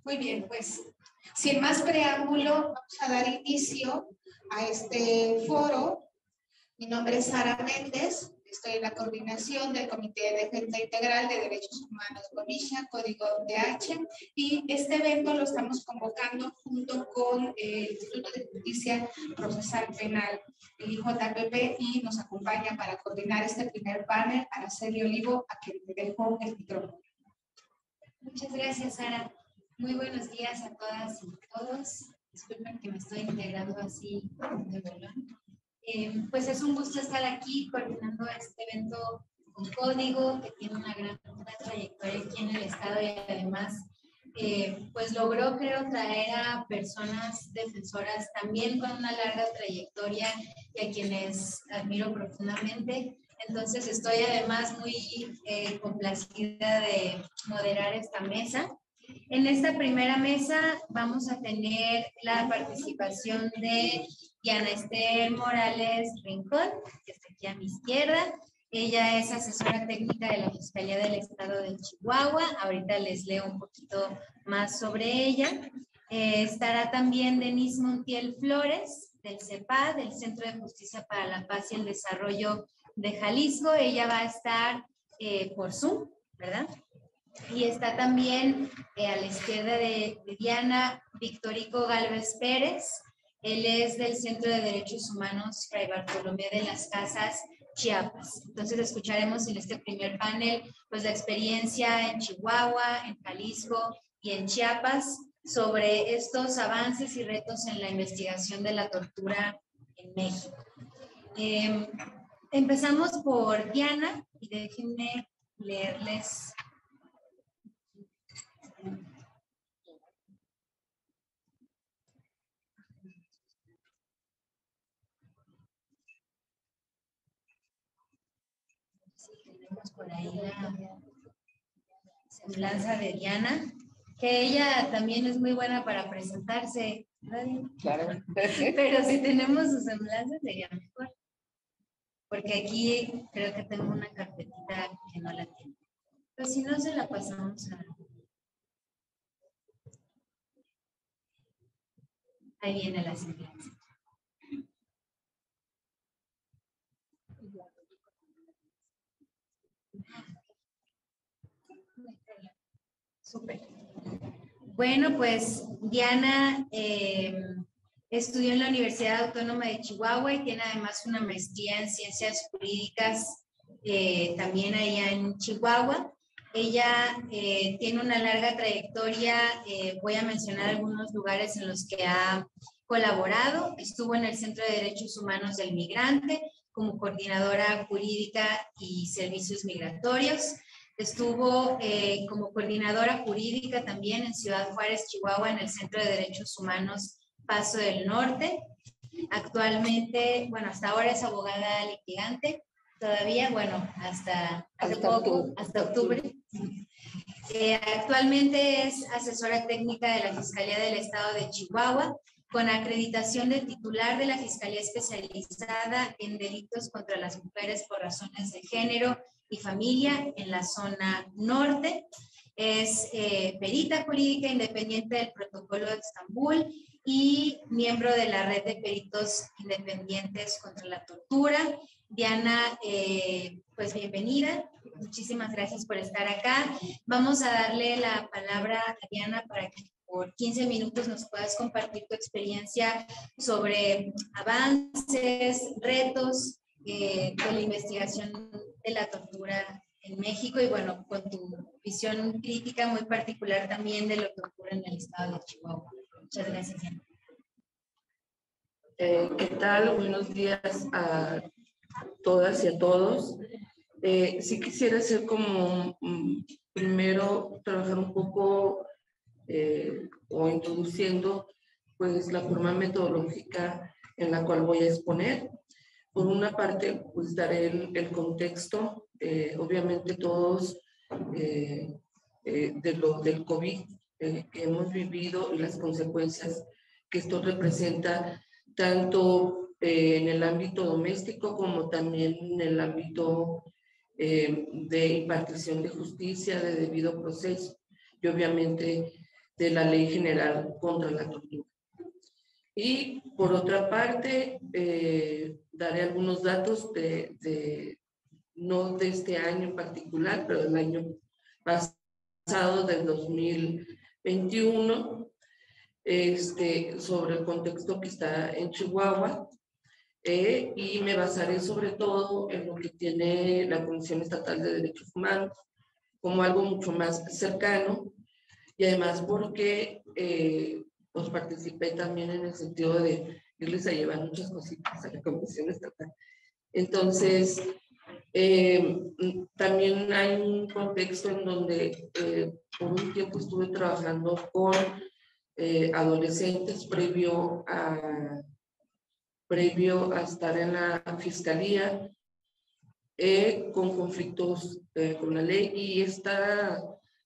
Muy bien, pues sin más preámbulo, vamos a dar inicio a este foro. Mi nombre es Sara Méndez, estoy en la coordinación del Comité de Defensa Integral de Derechos Humanos Covisha, código DH, y este evento lo estamos convocando junto con el Instituto de Justicia Procesal Penal, el IJPP, y nos acompaña para coordinar este primer panel Araceli Olivo, a quien le dejo el micrófono. Muchas gracias, Sara. Muy buenos días a todas y todos. Disculpen que me estoy integrando así de bolón. Pues es un gusto estar aquí coordinando este evento con Código, que tiene una gran trayectoria aquí en el Estado y además pues logró, creo, traer a personas defensoras también con una larga trayectoria y a quienes admiro profundamente. Entonces estoy además muy complacida de moderar esta mesa. En esta primera mesa vamos a tener la participación de Diana Esther Morales Rincón, que está aquí a mi izquierda. Ella es asesora técnica de la Fiscalía del Estado de Chihuahua. Ahorita les leo un poquito más sobre ella. Estará también Denise Montiel Flores, del CEPAD, del Centro de Justicia para la Paz y el Desarrollo de Jalisco. Ella va a estar por Zoom, ¿verdad? Y está también a la izquierda de Diana, Victorico Gálvez Pérez. Él es del Centro de Derechos Humanos Fray Bartolomé de las Casas, Chiapas. Entonces escucharemos en este primer panel pues la experiencia en Chihuahua, en Jalisco y en Chiapas sobre estos avances y retos en la investigación de la tortura en México. Empezamos por Diana y déjenme leerles. Sí, tenemos por ahí la semblanza de Diana, que ella también es muy buena para presentarse, ¿no? Claro. Pero si tenemos su semblanza sería mejor, porque aquí creo que tengo una carpetita que no la tiene. Pero si no, se la pasamos a... Ahí viene la semblanza. Súper. Bueno, pues Diana estudió en la Universidad Autónoma de Chihuahua y tiene además una maestría en Ciencias Jurídicas también allá en Chihuahua. Ella tiene una larga trayectoria, voy a mencionar algunos lugares en los que ha colaborado. Estuvo en el Centro de Derechos Humanos del Migrante como coordinadora jurídica y servicios migratorios. Estuvo como coordinadora jurídica también en Ciudad Juárez, Chihuahua, en el Centro de Derechos Humanos Paso del Norte. Actualmente, bueno, hasta ahora es abogada litigante. Todavía, bueno, hasta octubre. Actualmente es asesora técnica de la Fiscalía del Estado de Chihuahua, con acreditación de titular de la Fiscalía Especializada en Delitos contra las Mujeres por Razones de Género y Familia en la zona norte. Es perita jurídica independiente del Protocolo de Estambul y miembro de la Red de Peritos Independientes contra la Tortura. Diana, pues bienvenida. Muchísimas gracias por estar acá. Vamos a darle la palabra a Diana para que por 15 minutos nos puedas compartir tu experiencia sobre avances, retos de la investigación de la tortura en México y bueno, con tu visión crítica muy particular también de la tortura en el estado de Chihuahua. Muchas gracias, Diana. ¿Qué tal? Buenos días a todas y a todos. Sí quisiera hacer como primero trabajar un poco o introduciendo pues la forma metodológica en la cual voy a exponer. Por una parte, pues daré el contexto, obviamente todos del COVID que hemos vivido y las consecuencias que esto representa tanto en el ámbito doméstico como también en el ámbito de impartición de justicia, de debido proceso. y obviamente de la Ley General contra la Tortura. Y por otra parte, daré algunos datos no de este año en particular, pero del año pasado, del 2021, sobre el contexto que está en Chihuahua, y me basaré sobre todo en lo que tiene la Comisión Estatal de Derechos Humanos como algo mucho más cercano, y además porque pues participé también en el sentido de irles a llevar muchas cositas a la Comisión Estatal. Entonces, también hay un contexto en donde por un tiempo estuve trabajando con adolescentes previo a estar en la fiscalía, con conflictos con la ley, y esta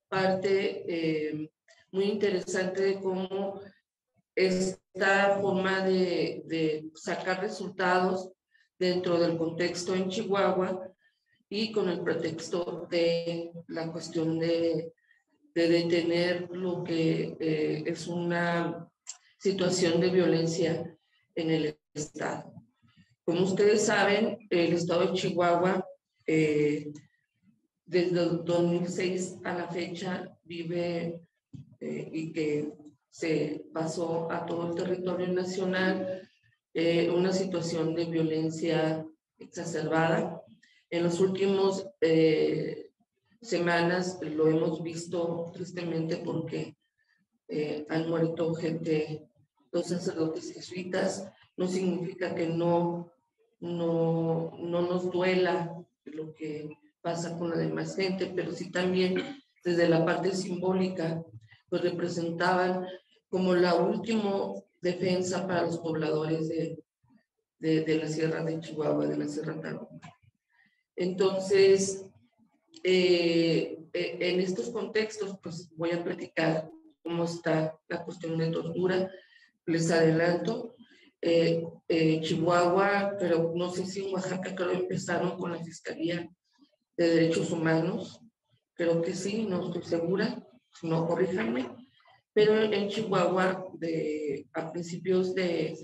parte muy interesante de cómo esta forma de sacar resultados dentro del contexto en Chihuahua y con el pretexto de la cuestión de detener lo que es una situación de violencia en el Estado. Como ustedes saben, el Estado de Chihuahua, desde el 2006 a la fecha, vive y que se pasó a todo el territorio nacional una situación de violencia exacerbada. En los últimos semanas lo hemos visto tristemente porque han muerto gente, dos sacerdotes jesuitas. No significa que no nos duela lo que pasa con la demás gente, pero sí también desde la parte simbólica, pues representaban como la última defensa para los pobladores de la Sierra de Chihuahua, de la Sierra Tarahumara. Entonces, en estos contextos, pues voy a platicar cómo está la cuestión de tortura. Les adelanto, Chihuahua, pero no sé si en Oaxaca, creo que empezaron con la Fiscalía de Derechos Humanos, creo que sí, no estoy segura, no, corríjanme, pero en Chihuahua, a principios de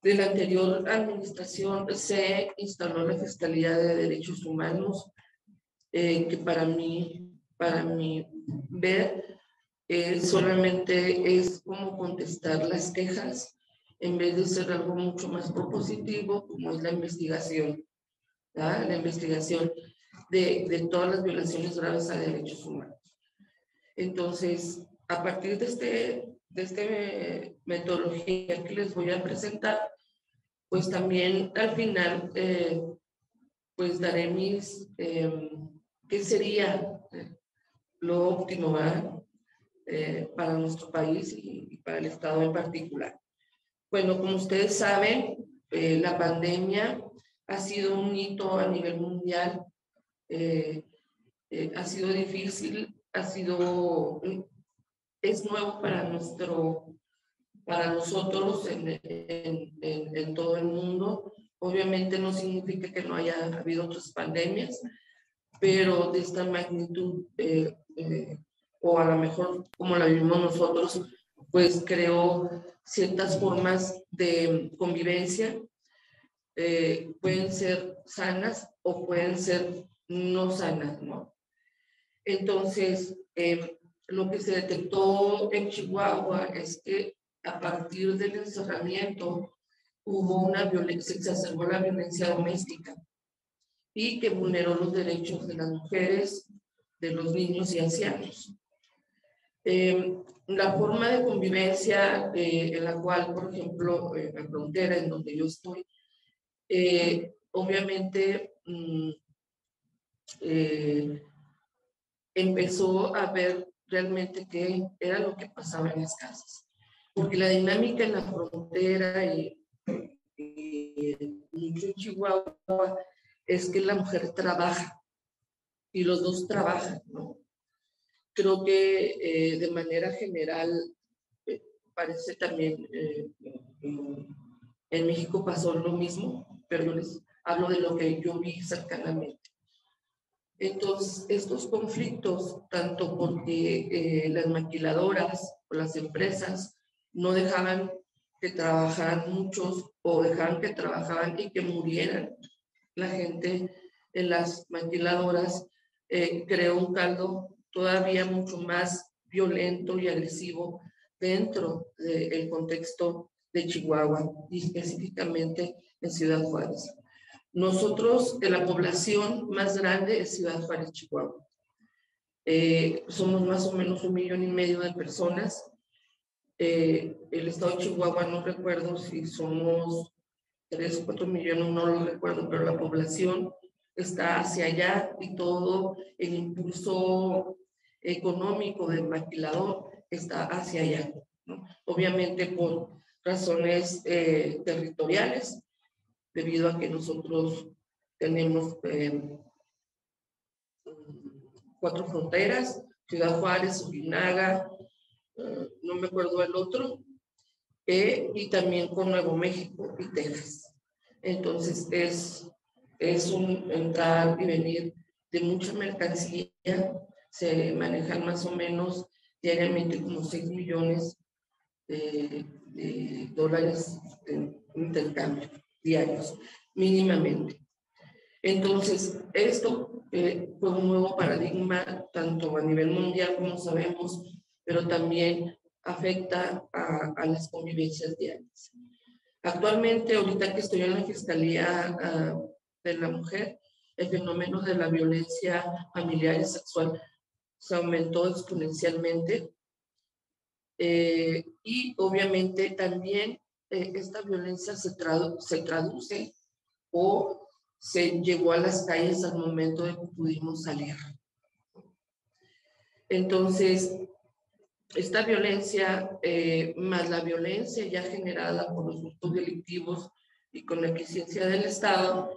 la anterior administración, se instaló la Fiscalía de Derechos Humanos, que para mí ver, solamente es como contestar las quejas en vez de ser algo mucho más propositivo, como es la investigación, ¿verdad? La investigación de todas las violaciones graves a derechos humanos. Entonces, a partir de esta metodología que les voy a presentar, pues también al final, pues daré ¿qué sería lo óptimo, ¿verdad? Para nuestro país y para el Estado en particular. Bueno, como ustedes saben, la pandemia ha sido un hito a nivel mundial, ha sido difícil, es nuevo para nosotros en todo el mundo. Obviamente no significa que no haya habido otras pandemias, pero de esta magnitud, o a lo mejor como la vivimos nosotros, pues creó ciertas formas de convivencia. Pueden ser sanas o pueden ser no sanas, ¿no? Entonces, lo que se detectó en Chihuahua es que a partir del encerramiento hubo una violencia, se exacerbó la violencia doméstica y que vulneró los derechos de las mujeres, de los niños y ancianos. La forma de convivencia en la cual, por ejemplo, en la frontera en donde yo estoy, obviamente empezó a ver realmente qué era lo que pasaba en las casas. Porque la dinámica en la frontera y mucho en Chihuahua es que la mujer trabaja y los dos trabajan, ¿no? Creo que de manera general parece también en México pasó lo mismo, pero yo les hablo de lo que yo vi cercanamente. Entonces, estos conflictos, tanto porque las maquiladoras o las empresas no dejaban que trabajaran muchos o dejaban que trabajaban y que murieran la gente en las maquiladoras, creó un caldo todavía mucho más violento y agresivo dentro del contexto de Chihuahua y específicamente en Ciudad Juárez. Nosotros, la población más grande es Ciudad Juárez, Chihuahua. Somos más o menos 1,5 millones de personas. El estado de Chihuahua, no recuerdo si somos 3 o 4 millones, no lo recuerdo, pero la población está hacia allá y todo el impulso económico del maquilador está hacia allá, ¿no? Obviamente por razones territoriales, debido a que nosotros tenemos 4 fronteras, Ciudad Juárez, Ojinaga, no me acuerdo el otro, y también con Nuevo México y Texas. Entonces es un entrar y venir de mucha mercancía, se manejan más o menos diariamente como 6 millones de dólares en intercambio diarios, mínimamente. Entonces, esto fue un nuevo paradigma, tanto a nivel mundial como sabemos, pero también afecta a las convivencias diarias. Actualmente, ahorita que estoy en la Fiscalía de la Mujer, el fenómeno de la violencia familiar y sexual se aumentó exponencialmente. Y obviamente también esta violencia se traduce o se llevó a las calles al momento de que pudimos salir. Entonces, esta violencia, más la violencia ya generada por los grupos delictivos y con la eficiencia del Estado,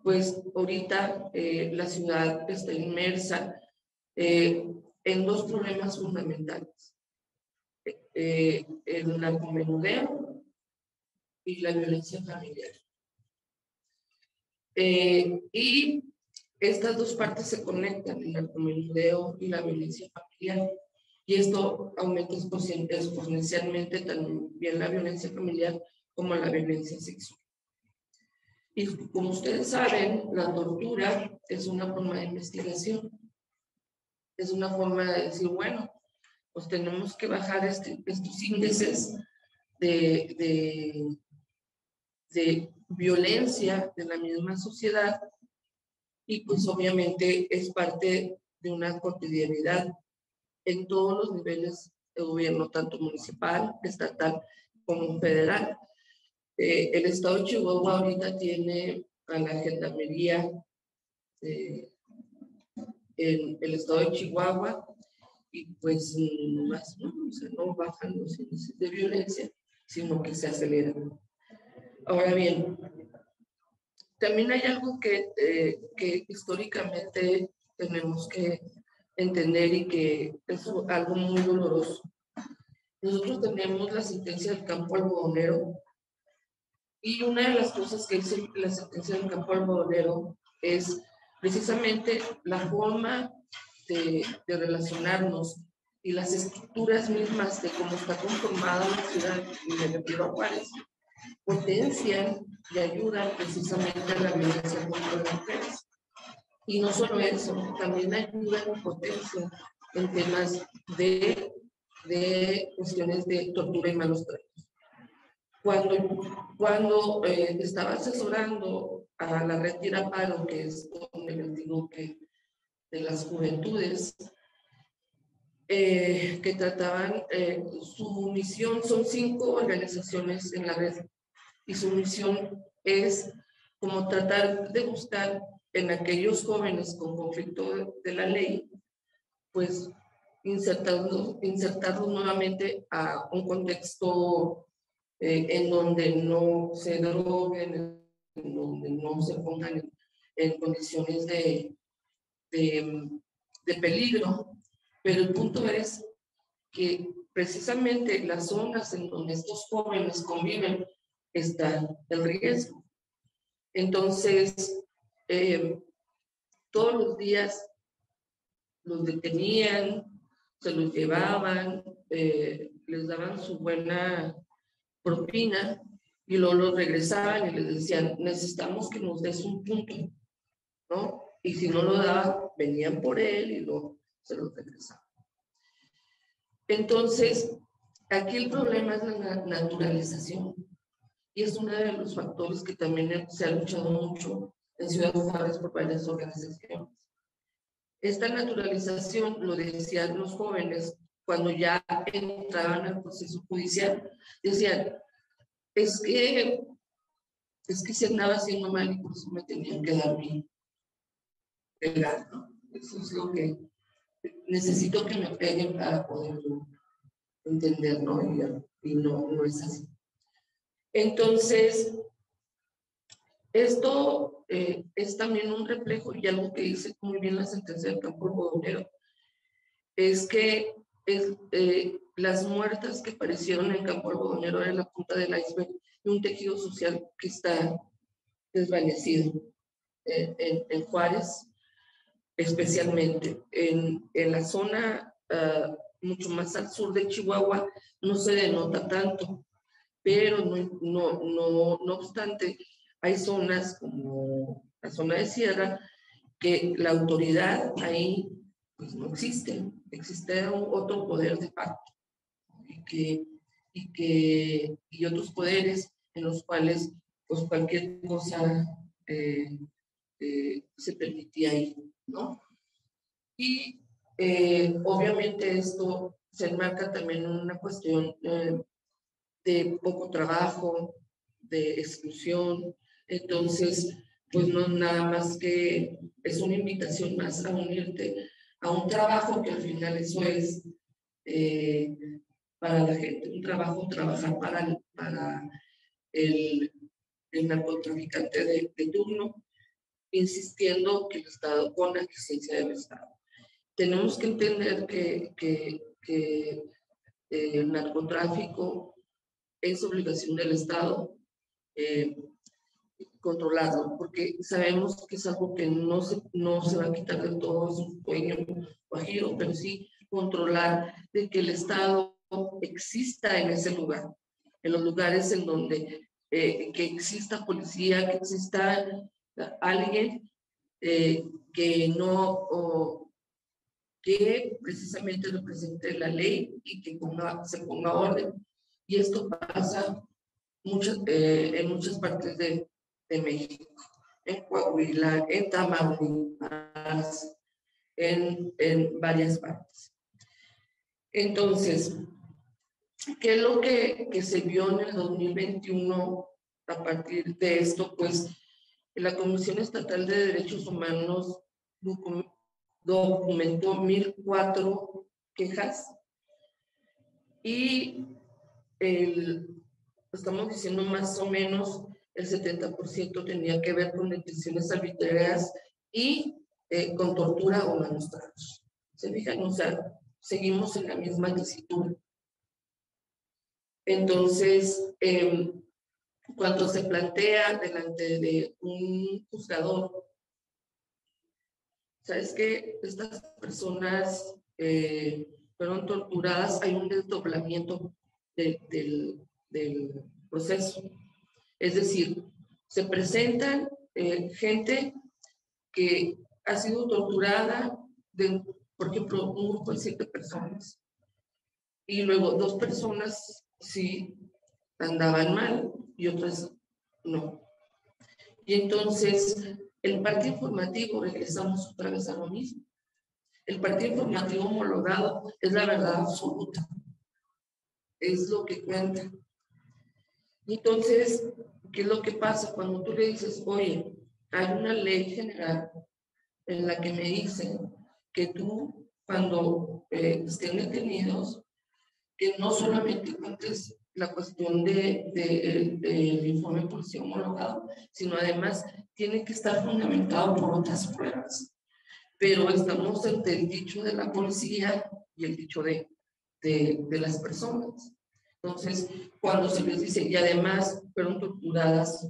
pues ahorita la ciudad está inmersa en 2 problemas fundamentales. El narcomenudeo y la violencia familiar. Y estas 2 partes se conectan, el narcomenudeo y la violencia familiar. Y esto aumenta exponencialmente también la violencia familiar como la violencia sexual. Y como ustedes saben, la tortura es una forma de investigación. Es una forma de decir, bueno, pues tenemos que bajar estos índices de violencia de la misma sociedad y pues obviamente es parte de una cotidianidad en todos los niveles de gobierno, tanto municipal, estatal como federal. El estado de Chihuahua ahorita tiene a la gendarmería en el estado de Chihuahua y pues más, ¿no? O sea, no bajan los índices de violencia, sino que se aceleran. Ahora bien, también hay algo que históricamente tenemos que entender y que es algo muy doloroso. Nosotros tenemos la sentencia del campo algodonero y una de las cosas que dice la sentencia del campo algodonero es precisamente la forma de relacionarnos y las estructuras mismas de cómo está conformada la ciudad, y me refiero a Juárez, potencian y ayudan precisamente a la violencia contra las mujeres. Y no solo eso, también ayudan y potencian en temas de cuestiones de tortura y malos tratos. Cuando estaba asesorando a la Red Tira Paro, que es donde les digo que de las juventudes, que trataban, su misión, son 5 organizaciones en la red, y su misión es como tratar de buscar en aquellos jóvenes con conflicto de la ley, pues insertarlos nuevamente a un contexto en donde no se droguen, en donde no se pongan en condiciones de peligro. Pero el punto es que precisamente las zonas en donde estos jóvenes conviven está el riesgo. Entonces, todos los días los detenían, se los llevaban, les daban su buena propina y luego los regresaban y les decían, necesitamos que nos des un punto, ¿no? Y si no lo daban, venían por él y luego se los regresaban. Entonces, aquí el problema es la naturalización y es uno de los factores que también se ha luchado mucho en Ciudad Juárez por varias organizaciones. Esta naturalización, lo decían los jóvenes, cuando ya entraban al proceso judicial, decían, es que se andaba haciendo mal y por eso me tenían que dar mi pegar, ¿no? Eso es lo que necesito que me peguen para poder entender, ¿no? Y no es así. Entonces, esto es también un reflejo y algo que dice muy bien la sentencia del campo algodonero, es que las muertas que aparecieron en campo algodonero eran la punta del iceberg de un tejido social que está desvanecido en Juárez, especialmente en la zona mucho más al sur de Chihuahua no se denota tanto, pero no obstante hay zonas como la zona de Sierra que la autoridad ahí pues no existe, existe otro poder de facto y otros poderes en los cuales pues cualquier cosa se permitía ahí, ¿no? Y obviamente esto se enmarca también en una cuestión de poco trabajo, de exclusión. Entonces, pues no nada más que es una invitación más a unirte a un trabajo que al final eso es para la gente, un trabajo, trabajar para el narcotraficante de turno, insistiendo que el Estado, con la existencia del Estado. Tenemos que entender que el narcotráfico es obligación del Estado controlarlo, porque sabemos que es algo que no se va a quitar de todo, es un sueño guajiro, pero sí controlar de que el Estado exista en ese lugar, en los lugares en donde que exista policía, que exista alguien que no, que precisamente represente la ley y que se ponga orden. Y esto pasa en muchas partes de México, en Coahuila, en Tamaulipas, en varias partes. Entonces, ¿qué es lo que se vio en el 2021 a partir de esto? Pues la Comisión Estatal de Derechos Humanos documentó 1,004 quejas y estamos diciendo más o menos el 70% tenía que ver con detenciones arbitrarias y con tortura o malos tratos. ¿Se fijan? O sea, seguimos en la misma tesitura. Entonces, cuando se plantea delante de un juzgador, ¿sabes qué? Estas personas fueron torturadas, hay un desdoblamiento del proceso. Es decir, se presentan gente que ha sido torturada, por ejemplo, un grupo de 7 personas, y luego 2 personas sí andaban mal y otras no. Y entonces, el parte informativo, regresamos otra vez a lo mismo. El parte informativo homologado es la verdad absoluta. Es lo que cuenta. Y entonces, ¿qué es lo que pasa? Cuando tú le dices, oye, hay una ley general en la que me dicen que tú, cuando estén detenidos, que no solamente cuentes la cuestión del informe de policía homologado, sino además tiene que estar fundamentado por otras pruebas. Pero estamos entre el dicho de la policía y el dicho de las personas. Entonces, cuando se les dice, y además fueron torturadas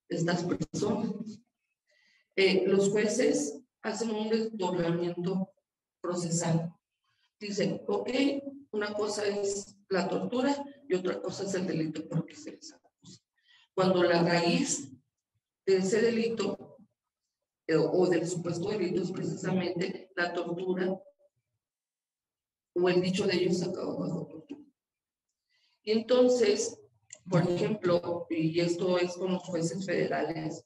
estas personas, los jueces hacen un desdoblamiento procesal. Dicen, ok, una cosa es la tortura y otra cosa es el delito por que se les acusa. Cuando la raíz de ese delito o del supuesto delito es precisamente la tortura o el dicho de ellos sacado bajo tortura. Y entonces, por ejemplo, y esto es con los jueces federales,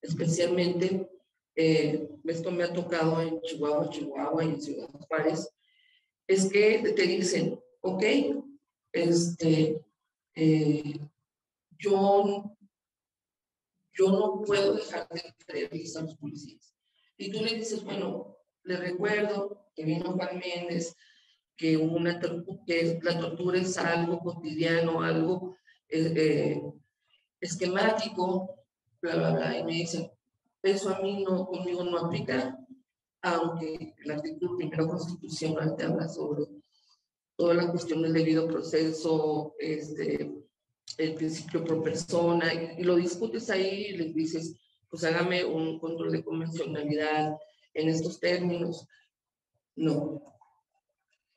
especialmente, esto me ha tocado en Chihuahua y en Ciudad Juárez, es que te dicen, ok, yo no puedo dejar de creerles a los policías. Y tú le dices, bueno, le recuerdo que vino Juan Méndez, que la tortura es algo cotidiano, algo esquemático, bla, bla, bla. Y me dicen, eso a mí no, conmigo no aplica, aunque el artículo primero constitucional te habla sobre toda la cuestión del debido proceso, el principio pro persona, y lo discutes ahí y les dices, pues hágame un control de convencionalidad en estos términos. No.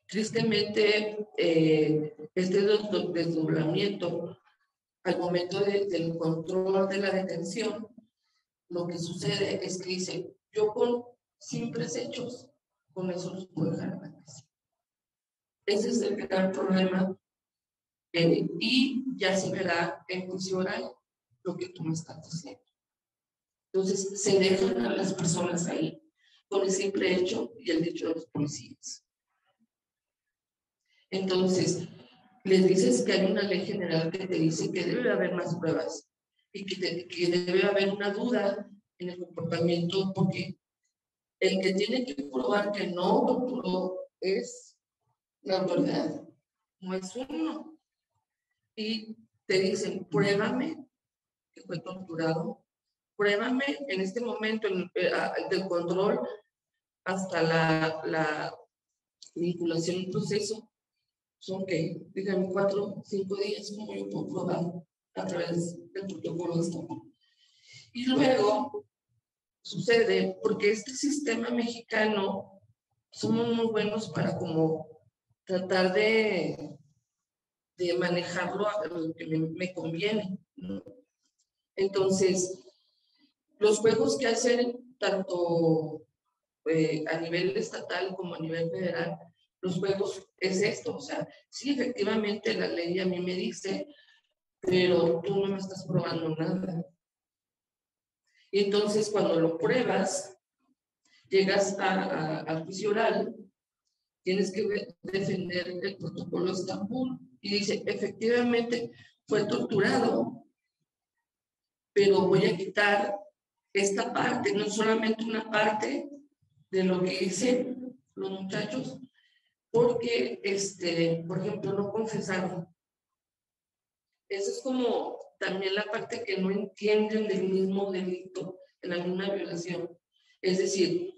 Tristemente, este desdoblamiento, al momento del control de la detención, lo que sucede es que dice, yo con simples hechos, con eso los puedo dejar en la casa. Ese es el gran problema. Y ya se verá en juicio oral lo que tú me estás diciendo. Entonces, se dejan a las personas ahí con el simple hecho y el dicho de los policías. Entonces, les dices que hay una ley general que te dice que debe haber más pruebas y que debe haber una duda en el comportamiento, porque el que tiene que probar que no torturó es la autoridad, no es uno. Y te dicen, pruébame que fue torturado, pruébame en este momento del control hasta la vinculación en proceso, son que, díganme, 4 o 5 días, como yo puedo probar a través del protocolo de Estambul. Y luego sucede, porque este sistema mexicano, somos muy buenos para como tratar de manejarlo a lo que me conviene, ¿no? Entonces, los juegos que hacen tanto a nivel estatal como a nivel federal, los juegos es esto, o sea, sí, efectivamente la ley a mí me dice, pero tú no me estás probando nada. Y entonces cuando lo pruebas, llegas al juicio oral, tienes que defender el protocolo de Estambul y dice, efectivamente fue torturado, pero voy a quitar esta parte, no solamente una parte de lo que dicen los muchachos, porque, por ejemplo, no confesaron. Eso es como también la parte que no entienden del mismo delito, de la misma violación. Es decir,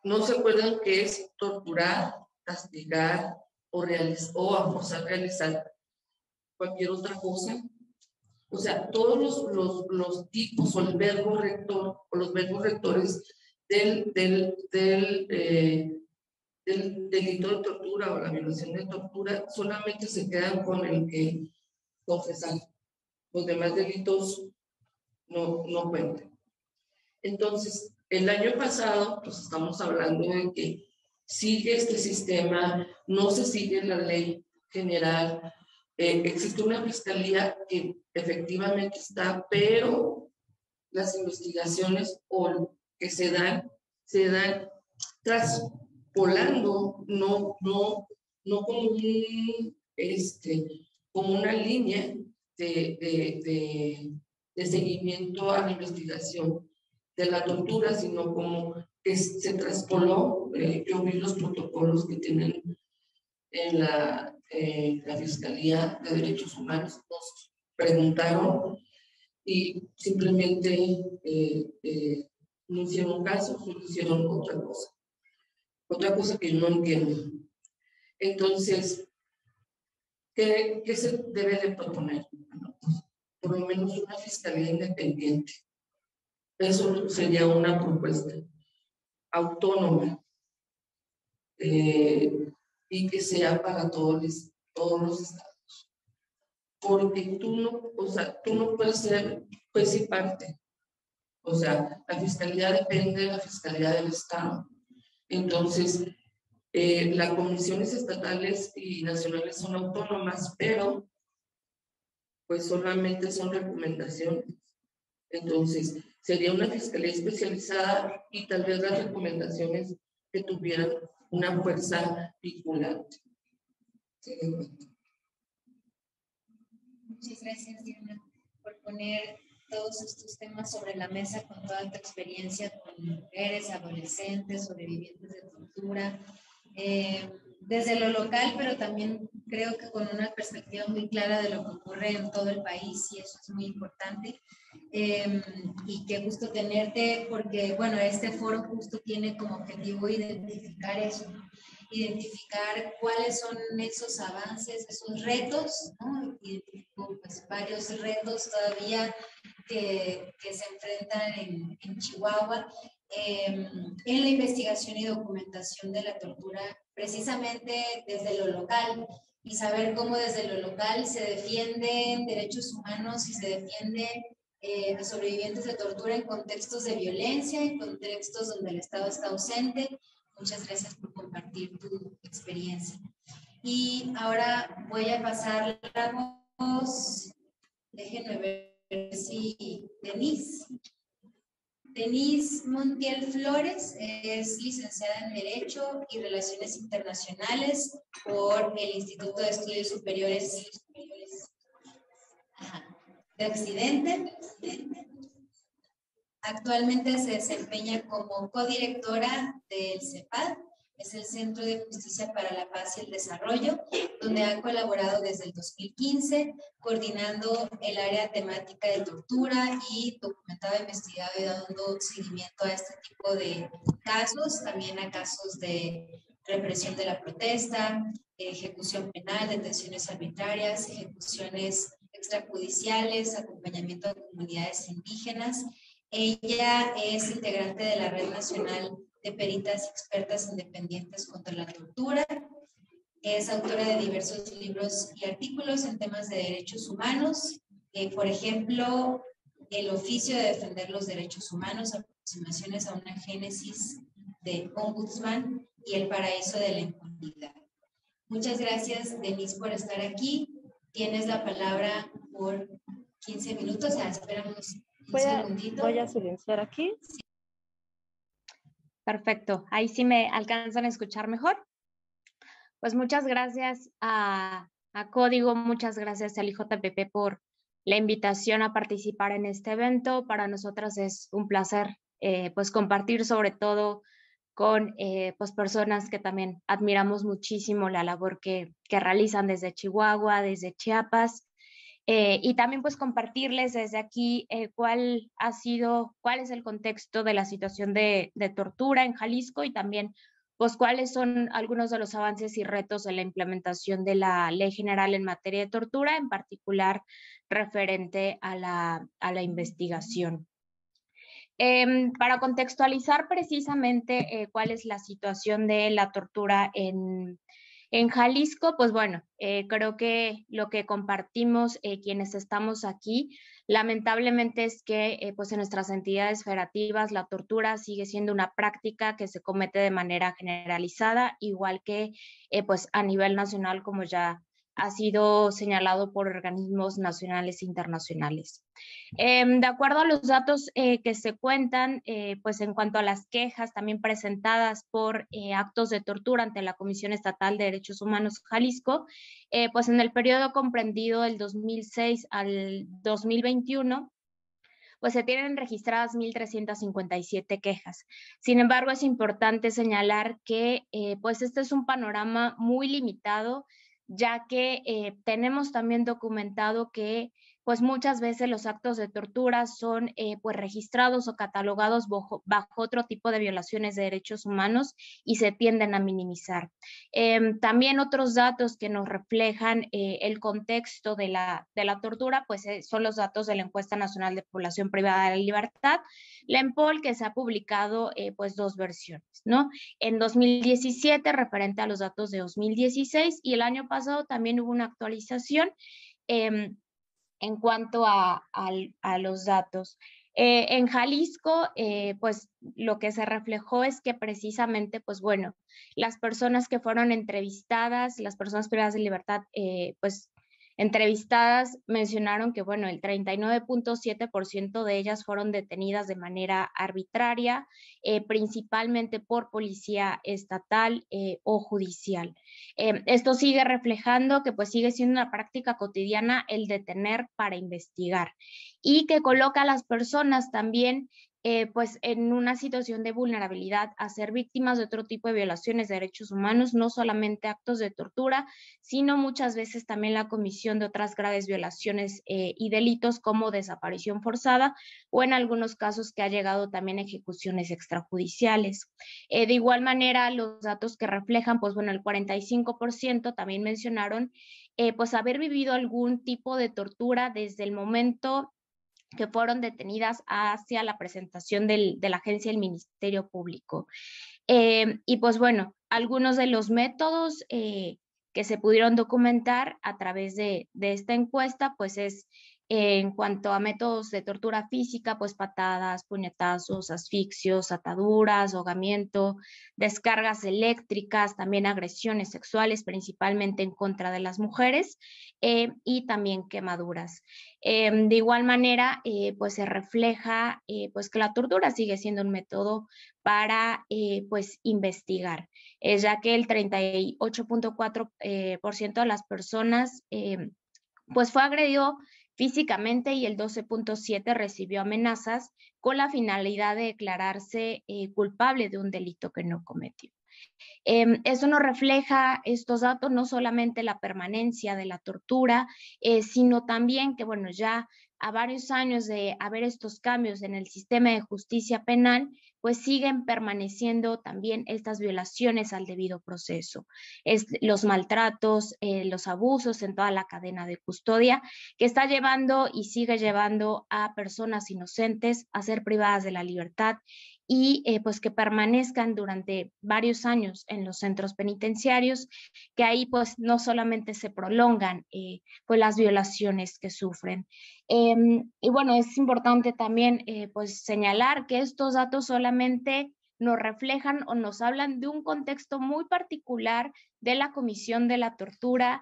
no se acuerdan que es torturar, castigar o a forzar a realizar cualquier otra cosa. O sea, todos los tipos o el verbo rector o los verbos rectores del delito de tortura o la violación de tortura solamente se quedan con el que confesar. Los demás delitos no cuentan. Entonces, el año pasado, pues estamos hablando de que sigue este sistema, no se sigue la ley general, existe una fiscalía que efectivamente está, pero las investigaciones que se dan traspolando, no como como una línea de seguimiento a la investigación de la tortura, sino como que se traspoló. Yo vi los protocolos que tienen en la Fiscalía de Derechos Humanos, nos preguntaron y simplemente no hicieron caso, solo hicieron otra cosa que no entiendo. Entonces, ¿qué se debe de proponer? Bueno, pues, por lo menos una fiscalía independiente Eso sería una propuesta autónoma y que sea para todos los estados. Porque tú no, o sea, tú no puedes ser juez y parte. O sea, la fiscalía depende de la fiscalía del estado. Entonces, las comisiones estatales y nacionales son autónomas, pero pues solamente son recomendaciones. Entonces, sería una fiscalía especializada y tal vez las recomendaciones que tuvieran una fuerza vinculante. Sí. Muchas gracias, Diana, por poner todos estos temas sobre la mesa con toda tu experiencia con mujeres, adolescentes, sobrevivientes de tortura, desde lo local, pero también creo que con una perspectiva muy clara de lo que ocurre en todo el país, y eso es muy importante. Y qué gusto tenerte, porque bueno, este foro justo tiene como objetivo identificar eso, ¿no? Identificar cuáles son esos avances, esos retos, ¿no? Identifico pues varios retos todavía que se enfrentan en Chihuahua, en la investigación y documentación de la tortura, precisamente desde lo local, y saber cómo desde lo local se defienden derechos humanos y se defiende a sobrevivientes de tortura en contextos de violencia, en contextos donde el Estado está ausente. Muchas gracias por compartir tu experiencia. Y ahora voy a pasar la voz, déjenme ver si Denise Montiel Flores es licenciada en Derecho y Relaciones Internacionales por el Instituto de Estudios Superiores de Occidente. Actualmente se desempeña como codirectora del CEPAD, es el Centro de Justicia para la Paz y el Desarrollo, donde ha colaborado desde el 2015, coordinando el área temática de tortura y documentado, investigado y dando seguimiento a este tipo de casos, también a casos de represión de la protesta, ejecución penal, detenciones arbitrarias, ejecuciones extrajudiciales, acompañamiento a comunidades indígenas. Ella es integrante de la Red Nacional de Peritas y Expertas Independientes contra la Tortura. Es autora de diversos libros y artículos en temas de derechos humanos. Por ejemplo, El oficio de defender los derechos humanos, aproximaciones a una génesis de Ombudsman y El paraíso de la impunidad. Muchas gracias, Denise, por estar aquí. Tienes la palabra por 15 minutos. Esperamos un segundito. Voy a silenciar aquí. Sí. Perfecto. Ahí sí me alcanzan a escuchar mejor. Pues muchas gracias a Código, muchas gracias al IJPP por la invitación a participar en este evento. Para nosotras es un placer pues compartir sobre todo con pues personas que también admiramos muchísimo la labor que realizan desde Chihuahua, desde Chiapas. Y también pues compartirles desde aquí cuál es el contexto de la situación de tortura en Jalisco y también pues cuáles son algunos de los avances y retos de la implementación de la Ley General en materia de tortura, en particular referente a la investigación. Para contextualizar precisamente cuál es la situación de la tortura en Jalisco, pues bueno, creo que lo que compartimos quienes estamos aquí, lamentablemente es que pues en nuestras entidades federativas la tortura sigue siendo una práctica que se comete de manera generalizada, igual que pues a nivel nacional, como ya ha sido señalado por organismos nacionales e internacionales. De acuerdo a los datos que se cuentan, pues en cuanto a las quejas también presentadas por actos de tortura ante la Comisión Estatal de Derechos Humanos Jalisco, pues en el periodo comprendido del 2006 al 2021, pues se tienen registradas 1,357 quejas. Sin embargo, es importante señalar que pues este es un panorama muy limitado, ya que tenemos también documentado que pues muchas veces los actos de tortura son pues registrados o catalogados bajo otro tipo de violaciones de derechos humanos y se tienden a minimizar. También otros datos que nos reflejan el contexto de la tortura, pues son los datos de la Encuesta Nacional de Población Privada de la Libertad, la ENPOL, que se ha publicado pues 2 versiones, ¿no? En 2017, referente a los datos de 2016, y el año pasado también hubo una actualización en cuanto a los datos. En Jalisco, pues lo que se reflejó es que precisamente, pues bueno, las personas que fueron entrevistadas, las personas privadas de libertad, pues entrevistadas mencionaron que, bueno, el 39.7% de ellas fueron detenidas de manera arbitraria, principalmente por policía estatal o judicial. Esto sigue reflejando que pues sigue siendo una práctica cotidiana el detener para investigar y que coloca a las personas también pues en una situación de vulnerabilidad a ser víctimas de otro tipo de violaciones de derechos humanos, no solamente actos de tortura, sino muchas veces también la comisión de otras graves violaciones y delitos como desaparición forzada o en algunos casos que ha llegado también a ejecuciones extrajudiciales. De igual manera, los datos que reflejan, pues bueno, el 45% también mencionaron pues haber vivido algún tipo de tortura desde el momento que fueron detenidas hacia la presentación de la agencia del Ministerio Público. Y pues bueno, algunos de los métodos que se pudieron documentar a través de esta encuesta, pues es en cuanto a métodos de tortura física, pues patadas, puñetazos, asfixios, ataduras, ahogamiento, descargas eléctricas, también agresiones sexuales, principalmente en contra de las mujeres, y también quemaduras. De igual manera, pues se refleja pues que la tortura sigue siendo un método para pues investigar, ya que el 38.4% de las personas pues fue agredido físicamente y el 12.7% recibió amenazas con la finalidad de declararse culpable de un delito que no cometió. Eso nos refleja, estos datos, no solamente la permanencia de la tortura, sino también que, bueno, ya a varios años de haber estos cambios en el sistema de justicia penal, pues siguen permaneciendo también estas violaciones al debido proceso, los maltratos, los abusos en toda la cadena de custodia, que está llevando y sigue llevando a personas inocentes a ser privadas de la libertad y pues que permanezcan durante varios años en los centros penitenciarios, que ahí pues no solamente se prolongan pues las violaciones que sufren. Y bueno, es importante también pues señalar que estos datos solamente nos reflejan o nos hablan de un contexto muy particular de la comisión de la tortura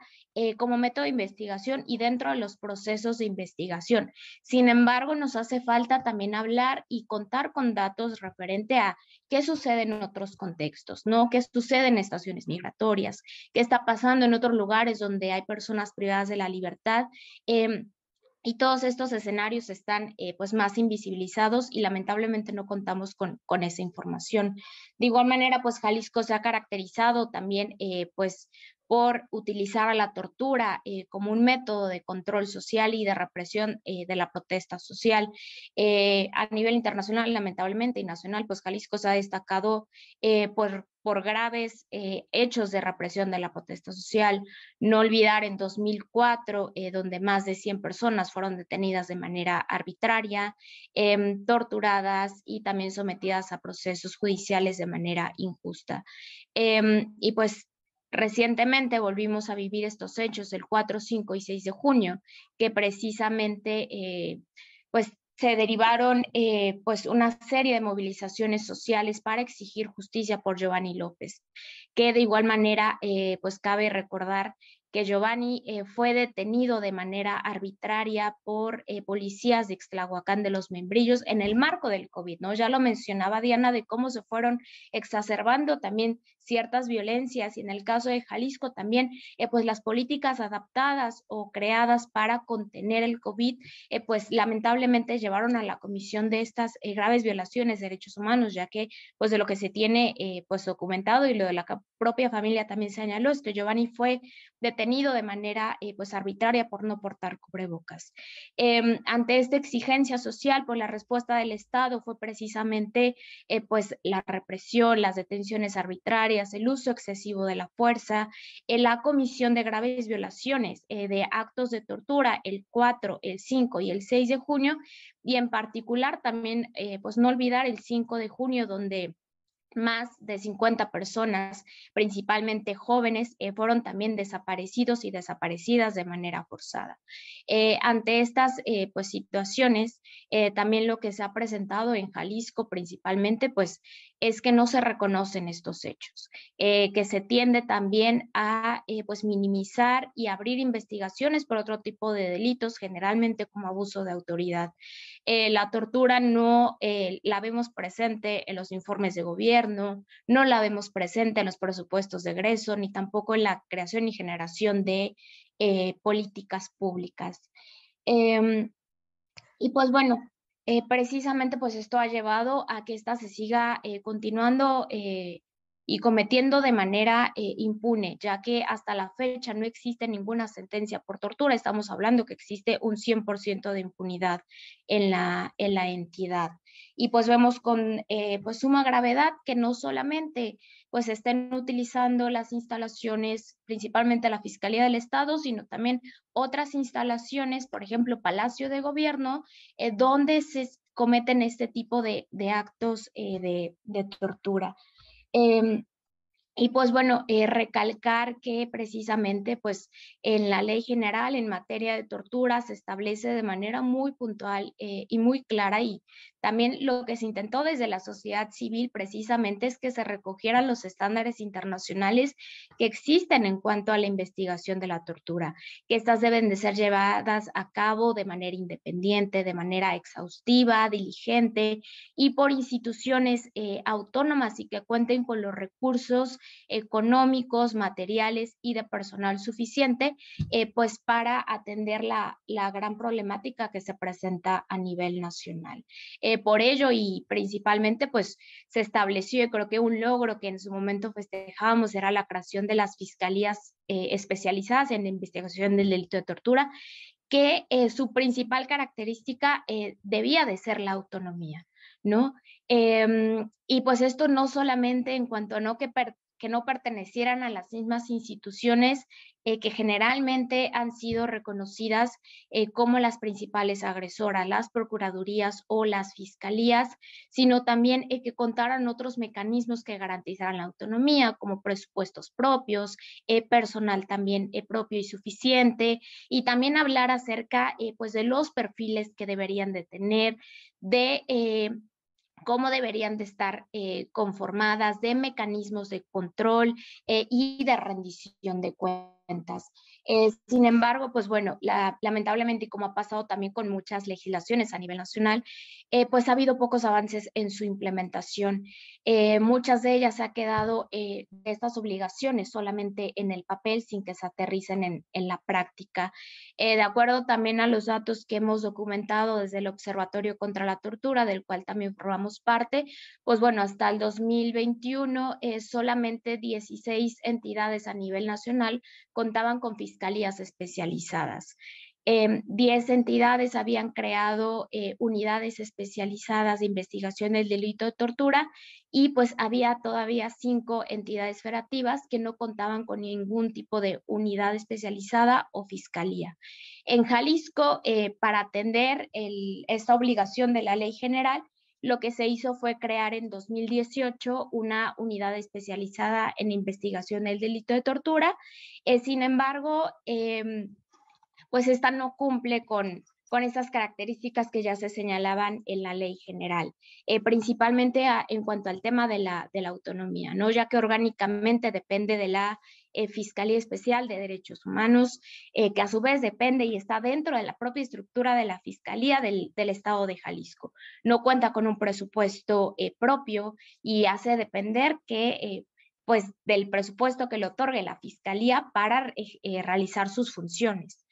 como método de investigación y dentro de los procesos de investigación. Sin embargo, nos hace falta también hablar y contar con datos referente a qué sucede en otros contextos, ¿no? ¿Qué sucede en estaciones migratorias? ¿Qué está pasando en otros lugares donde hay personas privadas de la libertad? Y todos estos escenarios están pues más invisibilizados y lamentablemente no contamos con esa información. De igual manera, pues Jalisco se ha caracterizado también pues por utilizar a la tortura como un método de control social y de represión de la protesta social. A nivel internacional, lamentablemente, y nacional, pues Jalisco se ha destacado por graves hechos de represión de la protesta social. No olvidar en 2004, donde más de 100 personas fueron detenidas de manera arbitraria, torturadas y también sometidas a procesos judiciales de manera injusta. Y pues recientemente volvimos a vivir estos hechos el 4, 5 y 6 de junio, que precisamente pues se derivaron pues una serie de movilizaciones sociales para exigir justicia por Giovanni López, que de igual manera pues cabe recordar que Giovanni fue detenido de manera arbitraria por policías de Ixtlahuacán de los Membrillos en el marco del COVID, ¿no? Ya lo mencionaba Diana de cómo se fueron exacerbando también ciertas violencias y en el caso de Jalisco también pues las políticas adaptadas o creadas para contener el COVID pues lamentablemente llevaron a la comisión de estas graves violaciones de derechos humanos, ya que pues de lo que se tiene pues documentado y lo de la propia familia también señaló es que Giovanni fue detenido detenido de manera pues arbitraria por no portar cubrebocas. Ante esta exigencia social, pues la respuesta del Estado fue precisamente pues la represión, las detenciones arbitrarias, el uso excesivo de la fuerza, la comisión de graves violaciones de actos de tortura el 4, el 5 y el 6 de junio, y en particular también pues no olvidar el 5 de junio, donde más de 50 personas, principalmente jóvenes, fueron también desaparecidos y desaparecidas de manera forzada. Ante estas pues, situaciones, también lo que se ha presentado en Jalisco principalmente, pues, es que no se reconocen estos hechos, que se tiende también a pues, minimizar y abrir investigaciones por otro tipo de delitos, generalmente como abuso de autoridad. La tortura no la vemos presente en los informes de gobierno, no la vemos presente en los presupuestos de egreso, ni tampoco en la creación y generación de políticas públicas. Y pues bueno, precisamente pues esto ha llevado a que esta se siga continuando y cometiendo de manera impune, ya que hasta la fecha no existe ninguna sentencia por tortura. Estamos hablando que existe un 100% de impunidad en la entidad. Y pues vemos con pues suma gravedad que no solamente pues estén utilizando las instalaciones, principalmente la Fiscalía del Estado, sino también otras instalaciones, por ejemplo, Palacio de Gobierno, donde se cometen este tipo de actos de tortura. Y pues bueno, recalcar que precisamente pues en la ley general en materia de tortura se establece de manera muy puntual y muy clara, y también lo que se intentó desde la sociedad civil precisamente es que se recogieran los estándares internacionales que existen en cuanto a la investigación de la tortura, que estas deben de ser llevadas a cabo de manera independiente, de manera exhaustiva, diligente y por instituciones autónomas y que cuenten con los recursos económicos, materiales y de personal suficiente, pues para atender la gran problemática que se presenta a nivel nacional. Por ello y principalmente pues se estableció, y creo que un logro que en su momento festejábamos era la creación de las fiscalías especializadas en la investigación del delito de tortura, que su principal característica debía de ser la autonomía, ¿no? Y pues esto no solamente en cuanto a que no pertenecieran a las mismas instituciones que generalmente han sido reconocidas como las principales agresoras, las procuradurías o las fiscalías, sino también que contaran otros mecanismos que garantizaran la autonomía, como presupuestos propios, personal también propio y suficiente, y también hablar acerca pues de los perfiles que deberían de tener, de cómo deberían de estar conformadas, de mecanismos de control y de rendición de cuentas. Sin embargo, pues bueno, lamentablemente, y como ha pasado también con muchas legislaciones a nivel nacional, pues ha habido pocos avances en su implementación. Muchas de ellas se ha quedado de estas obligaciones solamente en el papel sin que se aterricen en la práctica. De acuerdo también a los datos que hemos documentado desde el Observatorio contra la Tortura, del cual también formamos parte, pues bueno, hasta el 2021 solamente 16 entidades a nivel nacional contaban con fiscalías especializadas. 10 entidades habían creado unidades especializadas de investigación del delito de tortura, y pues había todavía 5 entidades federativas que no contaban con ningún tipo de unidad especializada o fiscalía. En Jalisco, para atender esta obligación de la ley general, lo que se hizo fue crear en 2018 una unidad especializada en investigación del delito de tortura. Sin embargo, pues esta no cumple con esas características que ya se señalaban en la ley general, principalmente en cuanto al tema de la autonomía, ¿no? Ya que orgánicamente depende de la Fiscalía Especial de Derechos Humanos, que a su vez depende y está dentro de la propia estructura de la Fiscalía del Estado de Jalisco. No cuenta con un presupuesto propio y hace depender que pues del presupuesto que le otorgue la Fiscalía para realizar sus funciones.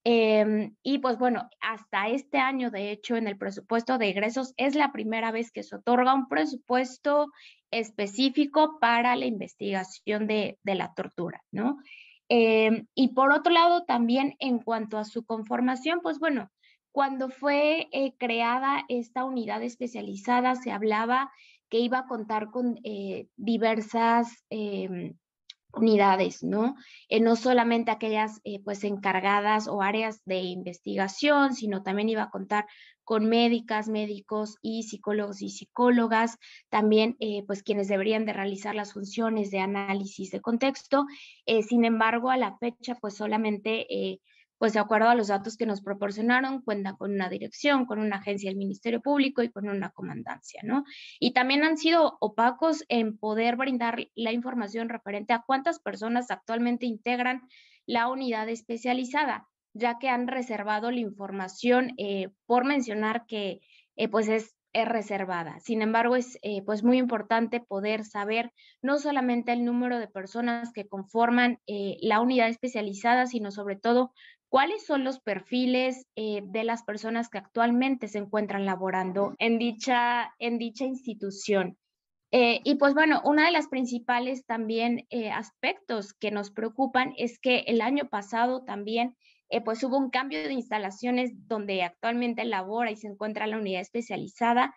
Y pues bueno, hasta este año, de hecho, en el presupuesto de egresos es la primera vez que se otorga un presupuesto específico para la investigación de la tortura, ¿no? Y por otro lado, también en cuanto a su conformación, pues bueno, cuando fue creada esta unidad especializada, se hablaba que iba a contar con diversas unidades, ¿no? No solamente aquellas pues encargadas o áreas de investigación, sino también iba a contar con médicas, médicos y psicólogas, también pues quienes deberían de realizar las funciones de análisis de contexto. Sin embargo, a la fecha pues solamente pues de acuerdo a los datos que nos proporcionaron, cuenta con una dirección, con una agencia del Ministerio Público y con una comandancia, ¿no? Y también han sido opacos en poder brindar la información referente a cuántas personas actualmente integran la unidad especializada, ya que han reservado la información por mencionar que pues es reservada. Sin embargo, es pues muy importante poder saber no solamente el número de personas que conforman la unidad especializada, sino sobre todo cuáles son los perfiles de las personas que actualmente se encuentran laborando en dicha institución. Y pues bueno, una de las principales también aspectos que nos preocupan es que el año pasado también pues hubo un cambio de instalaciones donde actualmente labora y se encuentra la unidad especializada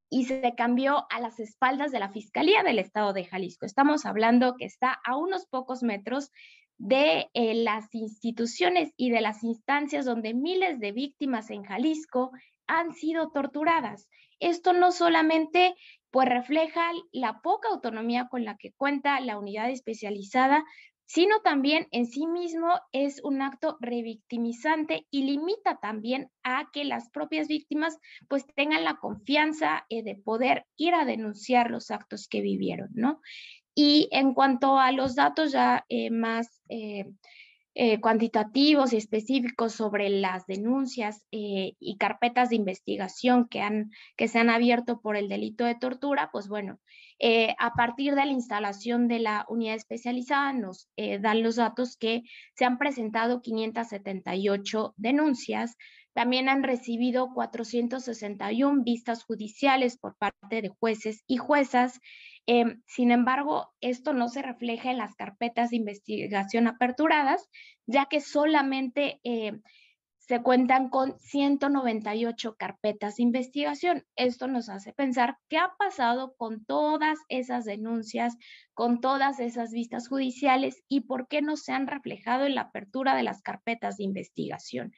y se cambió a las espaldas de la Fiscalía del Estado de Jalisco. Estamos hablando que está a unos pocos metros de las instituciones y de las instancias donde miles de víctimas en Jalisco han sido torturadas. Esto no solamente pues refleja la poca autonomía con la que cuenta la unidad especializada, sino también en sí mismo es un acto revictimizante y limita también a que las propias víctimas pues tengan la confianza de poder ir a denunciar los actos que vivieron, ¿no? Y en cuanto a los datos ya más cuantitativos y específicos sobre las denuncias y carpetas de investigación que se han abierto por el delito de tortura, pues bueno, a partir de la instalación de la unidad especializada nos dan los datos que se han presentado 578 denuncias, también han recibido 461 vistas judiciales por parte de jueces y juezas. Sin embargo, esto no se refleja en las carpetas de investigación aperturadas, ya que solamente se cuentan con 198 carpetas de investigación. Esto nos hace pensar qué ha pasado con todas esas denuncias, con todas esas vistas judiciales y por qué no se han reflejado en la apertura de las carpetas de investigación.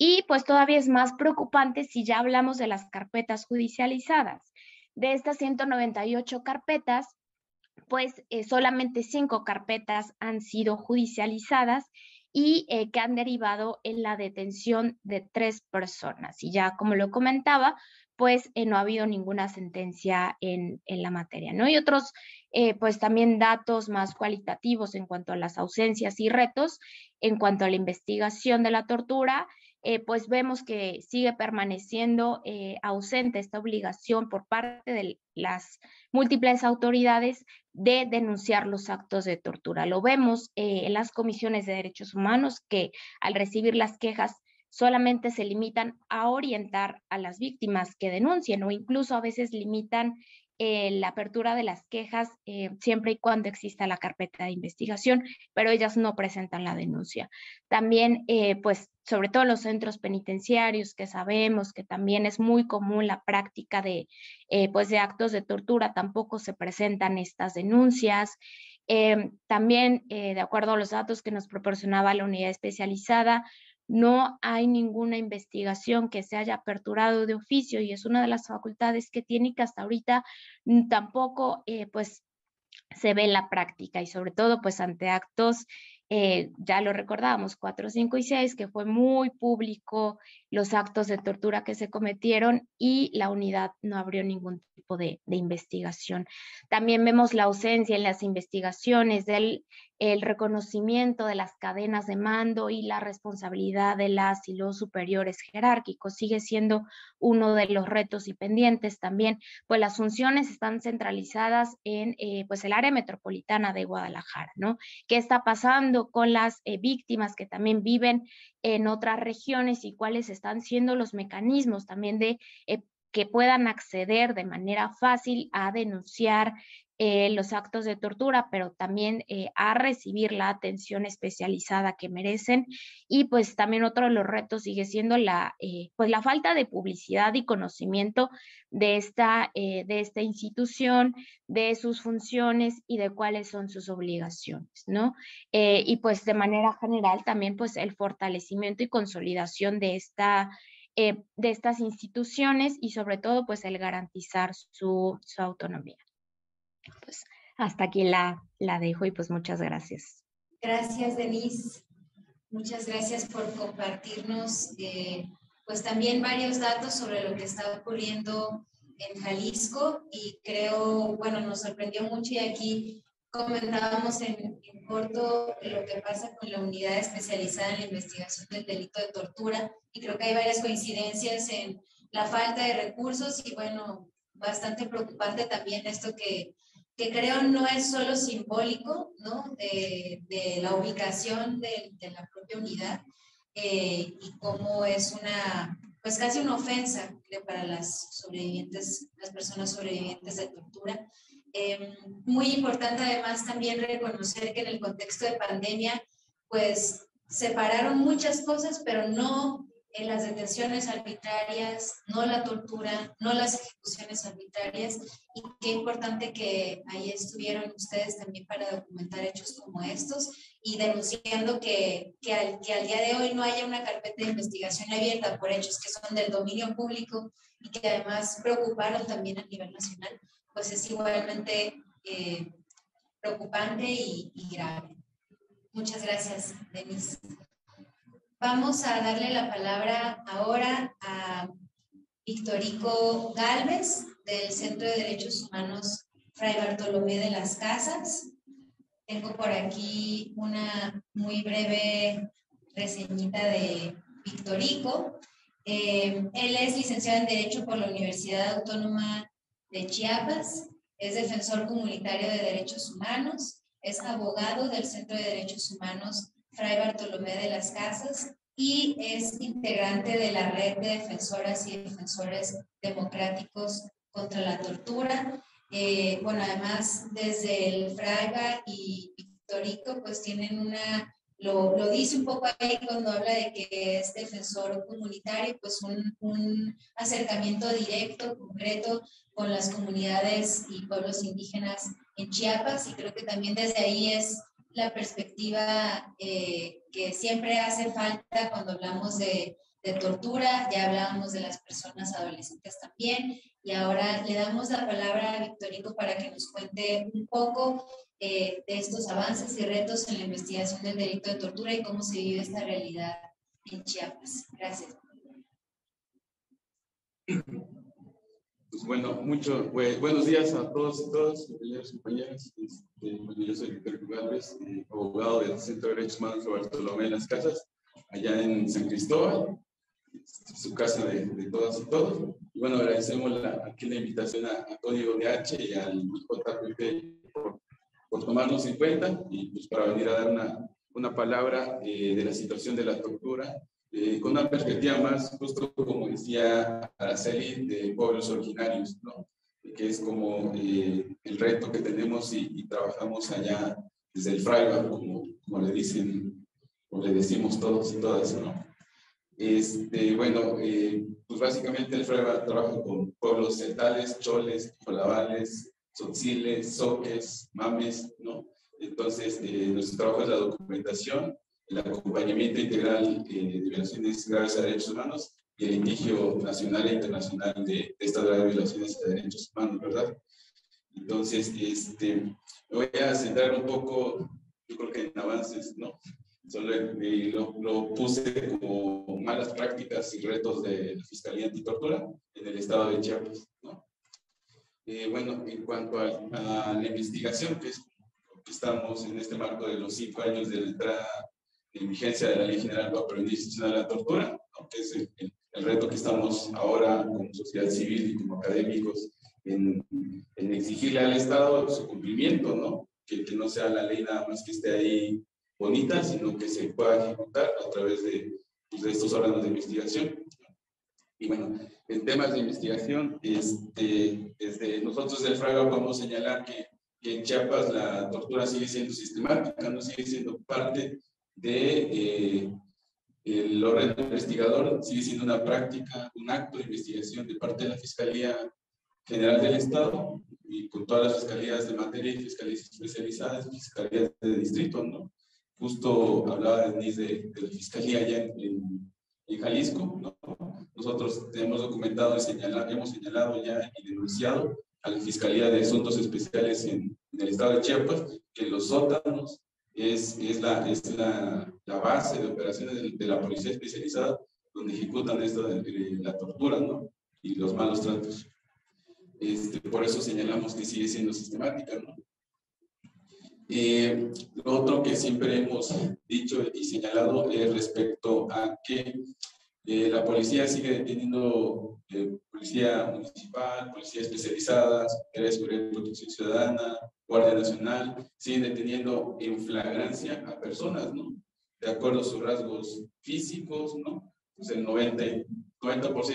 Y pues todavía es más preocupante si ya hablamos de las carpetas judicializadas. De estas 198 carpetas, pues solamente 5 carpetas han sido judicializadas y que han derivado en la detención de 3 personas. Y ya como lo comentaba, pues no ha habido ninguna sentencia en la materia, ¿no? Y otros, pues también datos más cualitativos en cuanto a las ausencias y retos, en cuanto a la investigación de la tortura, pues vemos que sigue permaneciendo ausente esta obligación por parte de las múltiples autoridades de denunciar los actos de tortura. Lo vemos en las comisiones de derechos humanos que al recibir las quejas solamente se limitan a orientar a las víctimas que denuncien o incluso a veces limitan la apertura de las quejas siempre y cuando exista la carpeta de investigación, pero ellas no presentan la denuncia. También, pues, sobre todo en los centros penitenciarios, que sabemos que también es muy común la práctica de, pues, de actos de tortura, tampoco se presentan estas denuncias. También, de acuerdo a los datos que nos proporcionaba la unidad especializada, no hay ninguna investigación que se haya aperturado de oficio y es una de las facultades que tiene que hasta ahorita tampoco pues se ve en la práctica y sobre todo pues ante actos, ya lo recordábamos, 4, 5 y 6, que fue muy público los actos de tortura que se cometieron y la unidad no abrió ningún tipo de investigación. También vemos la ausencia en las investigaciones del el reconocimiento de las cadenas de mando y la responsabilidad de las y los superiores jerárquicos sigue siendo uno de los retos y pendientes también, pues las funciones están centralizadas en pues el área metropolitana de Guadalajara, ¿no? ¿Qué está pasando con las víctimas que también viven en otras regiones y cuáles están siendo los mecanismos también de que puedan acceder de manera fácil a denunciar los actos de tortura, pero también a recibir la atención especializada que merecen. Y pues también otro de los retos sigue siendo pues la falta de publicidad y conocimiento de esta institución, de sus funciones y de cuáles son sus obligaciones, ¿no? Y pues de manera general también pues el fortalecimiento y consolidación de estas instituciones y sobre todo pues el garantizar su autonomía. Pues hasta aquí la dejo y pues muchas gracias. Gracias, Denise. Muchas gracias por compartirnos pues también varios datos sobre lo que está ocurriendo en Jalisco y creo, bueno, nos sorprendió mucho y aquí comentábamos en corto lo que pasa con la unidad especializada en la investigación del delito de tortura y creo que hay varias coincidencias en la falta de recursos y bueno, bastante preocupante también esto que creo no es solo simbólico, ¿no? De la ubicación de la propia unidad y cómo es pues casi una ofensa para las sobrevivientes, las personas sobrevivientes de tortura. Muy importante además también reconocer que en el contexto de pandemia, pues separaron muchas cosas, pero no en las detenciones arbitrarias, no la tortura, no las ejecuciones arbitrarias, y qué importante que ahí estuvieron ustedes también para documentar hechos como estos y denunciando que al día de hoy no haya una carpeta de investigación abierta por hechos que son del dominio público y que además preocuparon también a nivel nacional, pues es igualmente preocupante y grave. Muchas gracias, Denise. Vamos a darle la palabra ahora a Victorico Gálvez, del Centro de Derechos Humanos Fray Bartolomé de las Casas. Tengo por aquí una muy breve reseñita de Victorico. Él es licenciado en Derecho por la Universidad Autónoma de Chiapas, es defensor comunitario de derechos humanos, es abogado del Centro de Derechos Humanos Fray Bartolomé de las Casas y es integrante de la red de defensoras y defensores democráticos contra la tortura. Bueno, además desde el Fraiba y Victorico pues tienen lo dice un poco ahí cuando habla de que es defensor comunitario, pues un acercamiento directo, concreto con las comunidades y pueblos indígenas en Chiapas y creo que también desde ahí es la perspectiva que siempre hace falta cuando hablamos de tortura, ya hablábamos de las personas adolescentes también, y ahora le damos la palabra a Victorico para que nos cuente un poco de estos avances y retos en la investigación del delito de tortura y cómo se vive esta realidad en Chiapas. Gracias. Pues bueno, buenos días a todos y todas, compañeros y compañeras. Yo soy Victorico Gálvez, abogado del Centro de Derechos Humanos Fray Bartolomé de las Casas, allá en San Cristóbal, su casa de todas y todos. Y bueno, agradecemos aquí la invitación a Código DH y al JPP por tomarnos en cuenta y pues para venir a dar una palabra de la situación de la tortura, con una perspectiva más, justo como decía Araceli, de pueblos originarios, ¿no? Que es como el reto que tenemos y trabajamos allá desde el Fraiba, como le dicen, como le decimos todos y todas, ¿no? Bueno, pues básicamente el Fraiba trabaja con pueblos celtales, choles, jolabales, tzotziles, zoques, mames, ¿no? Entonces, nuestro trabajo es la documentación, el acompañamiento integral de violaciones graves a derechos humanos y el litigio nacional e internacional de estas graves violaciones a derechos humanos, ¿verdad? Entonces, me voy a centrar un poco, yo creo que en avances, ¿no? Solo lo puse como malas prácticas y retos de la Fiscalía Antitortura en el estado de Chiapas, ¿no? Bueno, en cuanto a la investigación, que es que estamos en este marco de los 5 años de la entrada en vigencia de la Ley General para prevenir y sancionar la tortura, ¿no? Que es el reto que estamos ahora como sociedad civil y como académicos en exigirle al Estado su cumplimiento, ¿no? Que no sea la ley nada más que esté ahí bonita, sino que se pueda ejecutar a través de estos órganos de investigación. Y bueno, en temas de investigación, desde nosotros del Fraga podemos señalar que en Chiapas la tortura sigue siendo sistemática, no sigue siendo parte de el orden investigador, sigue siendo una práctica, un acto de investigación de parte de la Fiscalía General del Estado y con todas las fiscalías de materia y fiscalías especializadas, fiscalías de distrito, ¿no? Justo hablaba Denise de la Fiscalía allá en Jalisco, ¿no? Nosotros hemos documentado y hemos señalado ya y denunciado a la Fiscalía de Asuntos Especiales en el estado de Chiapas que los sótanos es la base de operaciones de la policía especializada donde ejecutan la tortura, ¿no? Y los malos tratos. Por eso señalamos que sigue siendo sistemática, ¿no? Lo otro que siempre hemos dicho y señalado es respecto a que la policía sigue deteniendo policía municipal, policía especializada, Secretaría de Seguridad y Protección Ciudadana, Guardia Nacional, siguen deteniendo en flagrancia a personas, ¿no? De acuerdo a sus rasgos físicos, ¿no? Pues el 90%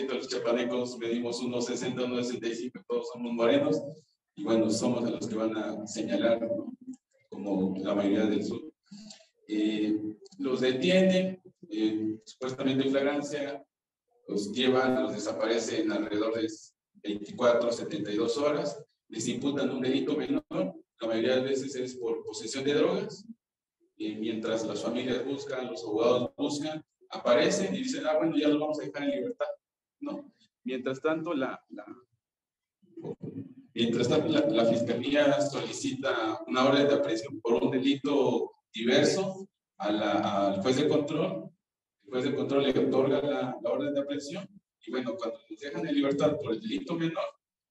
de los chapanecos medimos 1,60, 1,65, todos somos morenos, y bueno, somos de los que van a señalar, ¿no? Como la mayoría del sur. Los detienen, supuestamente en flagrancia, los llevan, los desaparecen alrededor de 24, 72 horas, les imputan un delito menor, la mayoría de veces es por posesión de drogas, mientras las familias buscan, los abogados buscan, aparecen y dicen, bueno, ya los vamos a dejar en libertad, ¿no? Mientras tanto, la Fiscalía solicita una orden de aprehensión por un delito diverso al juez de control. El juez de control le otorga la orden de aprehensión y bueno, cuando los dejan en libertad por el delito menor,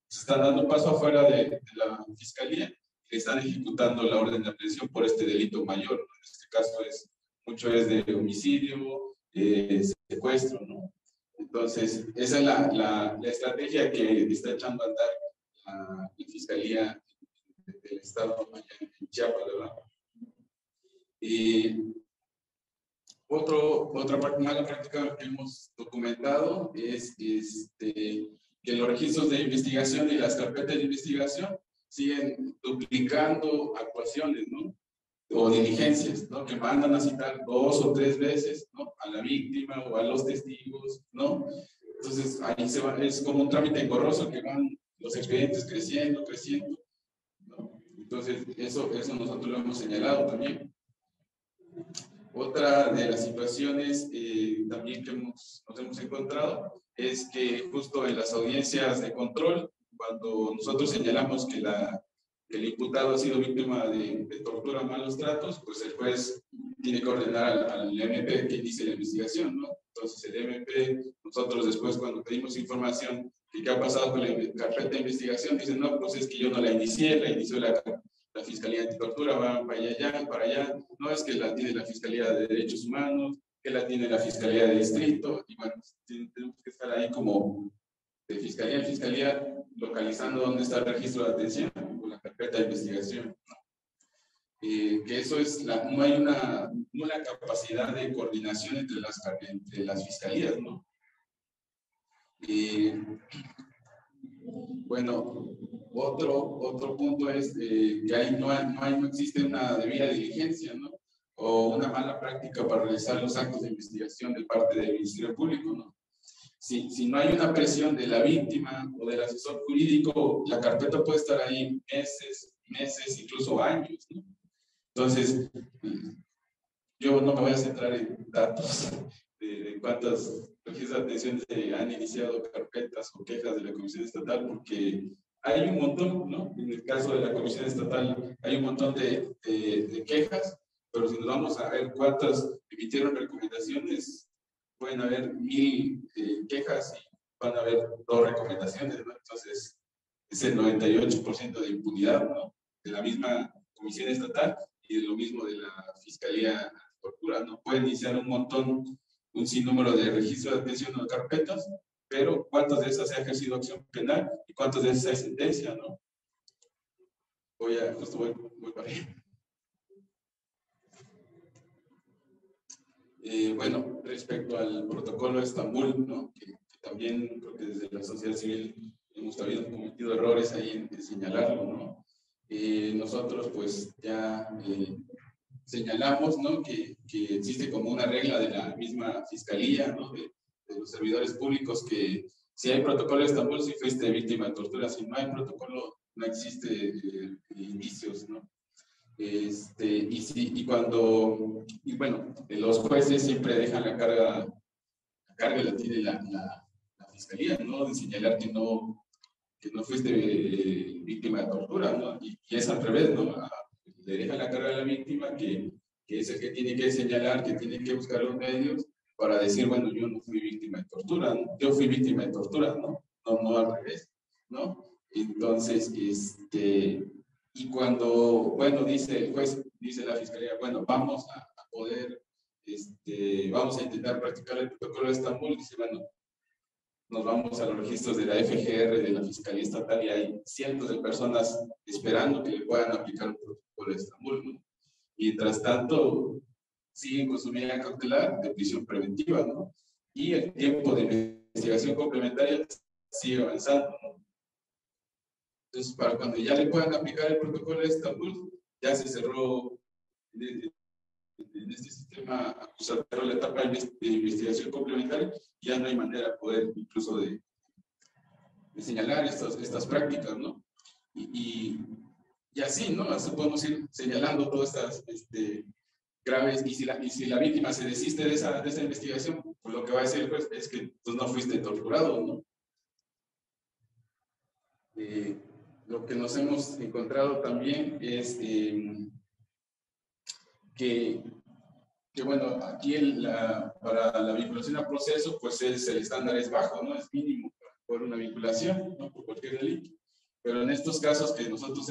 se están dando paso afuera de la Fiscalía y están ejecutando la orden de aprehensión por este delito mayor. En este caso mucho es de homicidio, secuestro, ¿no? Entonces, esa es la estrategia que está echando a andar la Fiscalía del Estado en Chiapas, ¿verdad? Otra mala práctica que hemos documentado es que los registros de investigación y las carpetas de investigación siguen duplicando actuaciones, ¿no? O diligencias, ¿no? Que mandan a citar 2 o 3 veces, ¿no? A la víctima o a los testigos, ¿no? Entonces, ahí es como un trámite engorroso que van los expedientes creciendo, ¿no? Entonces, eso nosotros lo hemos señalado también. Otra de las situaciones también que nos hemos encontrado es que justo en las audiencias de control, cuando nosotros señalamos que el imputado ha sido víctima de tortura o malos tratos, pues el juez tiene que ordenar al MP que inicie la investigación, ¿no? Entonces el MP, nosotros después cuando pedimos información de qué ha pasado con la carpeta de investigación, dicen, no, pues es que yo no la inicié, la inició la Fiscalía Antitortura, va para allá, no es que la tiene la Fiscalía de Derechos Humanos, que la tiene la Fiscalía de Distrito, y bueno, tenemos que estar ahí como de fiscalía en fiscalía, localizando dónde está el registro de atención o la carpeta de investigación. Que eso no hay una capacidad de coordinación entre las fiscalías, ¿no? Bueno, otro punto es que ahí no existe una debida diligencia, ¿no? O una mala práctica para realizar los actos de investigación de parte del Ministerio Público, ¿no? Si no hay una presión de la víctima o del asesor jurídico, la carpeta puede estar ahí meses, incluso años, ¿no? Entonces, yo no me voy a centrar en datos de cuántas registros de atención se han iniciado carpetas o quejas de la Comisión Estatal, porque hay un montón, ¿no? En el caso de la Comisión Estatal hay un montón de quejas, pero si nos vamos a ver cuántas emitieron recomendaciones, pueden haber 1000 quejas y van a haber 2 recomendaciones, ¿no? Entonces, es el 98% de impunidad, ¿no? De la misma Comisión Estatal y de lo mismo de la Fiscalía Antitortura, ¿no? Pueden iniciar un sinnúmero de registros de atención o carpetas, pero ¿cuántas de esas se ha ejercido acción penal y cuántas de esas hay sentencia, ¿no? Voy para allá. Bueno, respecto al protocolo de Estambul, ¿no? Que también creo que desde la sociedad civil hemos también cometido errores ahí en señalarlo, ¿no? Nosotros pues ya señalamos, ¿no? que existe como una regla de la misma fiscalía, ¿no? de los servidores públicos, que si hay protocolo de Estambul, si fuiste víctima de tortura, si no hay protocolo, no existe indicios, ¿no? Y bueno, los jueces siempre dejan la carga la tiene la fiscalía, ¿no? De señalar que no fuiste víctima de tortura, ¿no? Y es al revés, ¿no? Le deja la carga a la víctima, que es el que tiene que señalar, que tiene que buscar los medios para decir, bueno, yo no fui víctima de tortura, ¿no? Yo fui víctima de tortura, ¿no? No al revés, ¿no? Entonces, y cuando, bueno, dice el juez, dice la fiscalía, bueno, vamos a poder, vamos a intentar practicar el protocolo de Estambul, dice, bueno, nos vamos a los registros de la FGR, de la Fiscalía Estatal, y hay cientos de personas esperando que le puedan aplicar el protocolo de Estambul, ¿no? Mientras tanto, siguen con su medida cautelar de prisión preventiva, ¿no? Y el tiempo de investigación complementaria sigue avanzando, ¿no? Entonces, para cuando ya le puedan aplicar el protocolo de Estambul, ya se cerró en este sistema acusatorio la etapa de investigación complementaria, ya no hay manera de poder incluso de señalar estas prácticas, ¿no? Y así, ¿no? Así podemos ir señalando todas estas graves, y si la víctima se desiste de esa investigación, pues lo que va a decir pues, es que pues, no fuiste torturado, ¿no? Lo que nos hemos encontrado también es que bueno, aquí para la vinculación a proceso, pues el estándar es bajo, ¿no? Es mínimo por una vinculación, ¿no? Por cualquier delito. Pero en estos casos que nosotros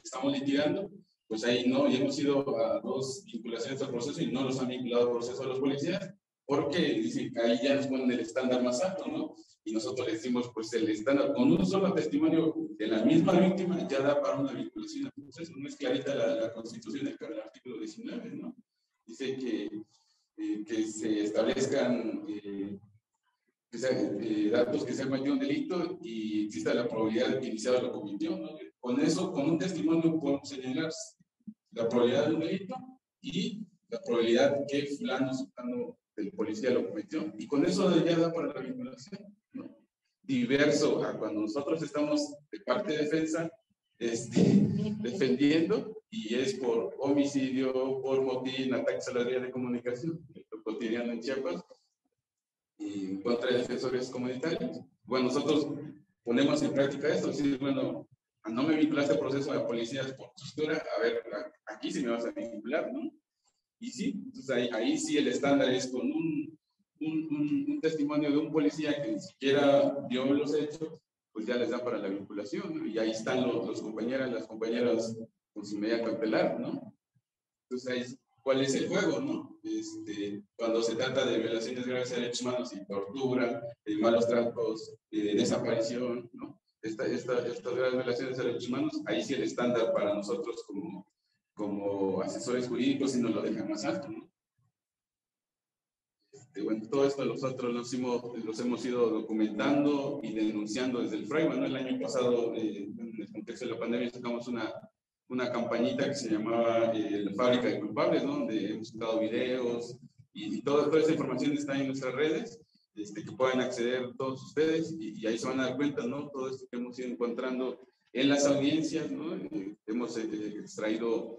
estamos litigando, pues ahí no, y hemos ido a 2 vinculaciones al proceso y no los han vinculado al proceso a los policías, porque dicen que ahí ya nos ponen el estándar más alto, ¿no? Y nosotros le decimos, pues el estándar, con un solo testimonio de la misma víctima, ya da para una vinculación al proceso. No es clarita la Constitución del artículo 19, ¿no? Dice que se establezcan datos que sean mayor un delito y exista la probabilidad de que iniciado lo cometió, ¿no? Con eso, con un testimonio podemos señalar la probabilidad de un delito y la probabilidad que fulano del policía lo cometió. Y con eso ya da para la vinculación, ¿no? Diverso a cuando nosotros estamos de parte de defensa defendiendo, y es por homicidio, por motín, ataques a la vía de comunicación, lo cotidiano en Chiapas, y en contra de defensores comunitarios. Bueno, nosotros ponemos en práctica esto, es decir, bueno, no me vinculaste al proceso de policías por tortura, a ver, aquí sí me vas a vincular, ¿no? Y sí, entonces ahí sí el estándar es con un testimonio de un policía que ni siquiera vio los hechos, pues ya les da para la vinculación, ¿no? Y ahí están las compañeras con su medida cautelar, ¿no? Entonces ahí, ¿cuál es el juego, no? Cuando se trata de violaciones graves de derechos humanos y tortura, malos tratos, desaparición, ¿no? Estas graves violaciones de derechos humanos, ahí sí el estándar para nosotros como asesores jurídicos sí nos lo deja más alto, ¿no? Bueno, todo esto nosotros los hemos ido documentando y denunciando desde el FRAIMA, ¿no? El año pasado, en el contexto de la pandemia, sacamos una campañita que se llamaba La Fábrica de Culpables, ¿no? Donde hemos dado videos y toda esa información está en nuestras redes, que pueden acceder todos ustedes y ahí se van a dar cuenta, ¿no? Todo esto que hemos ido encontrando en las audiencias, ¿no? Hemos extraído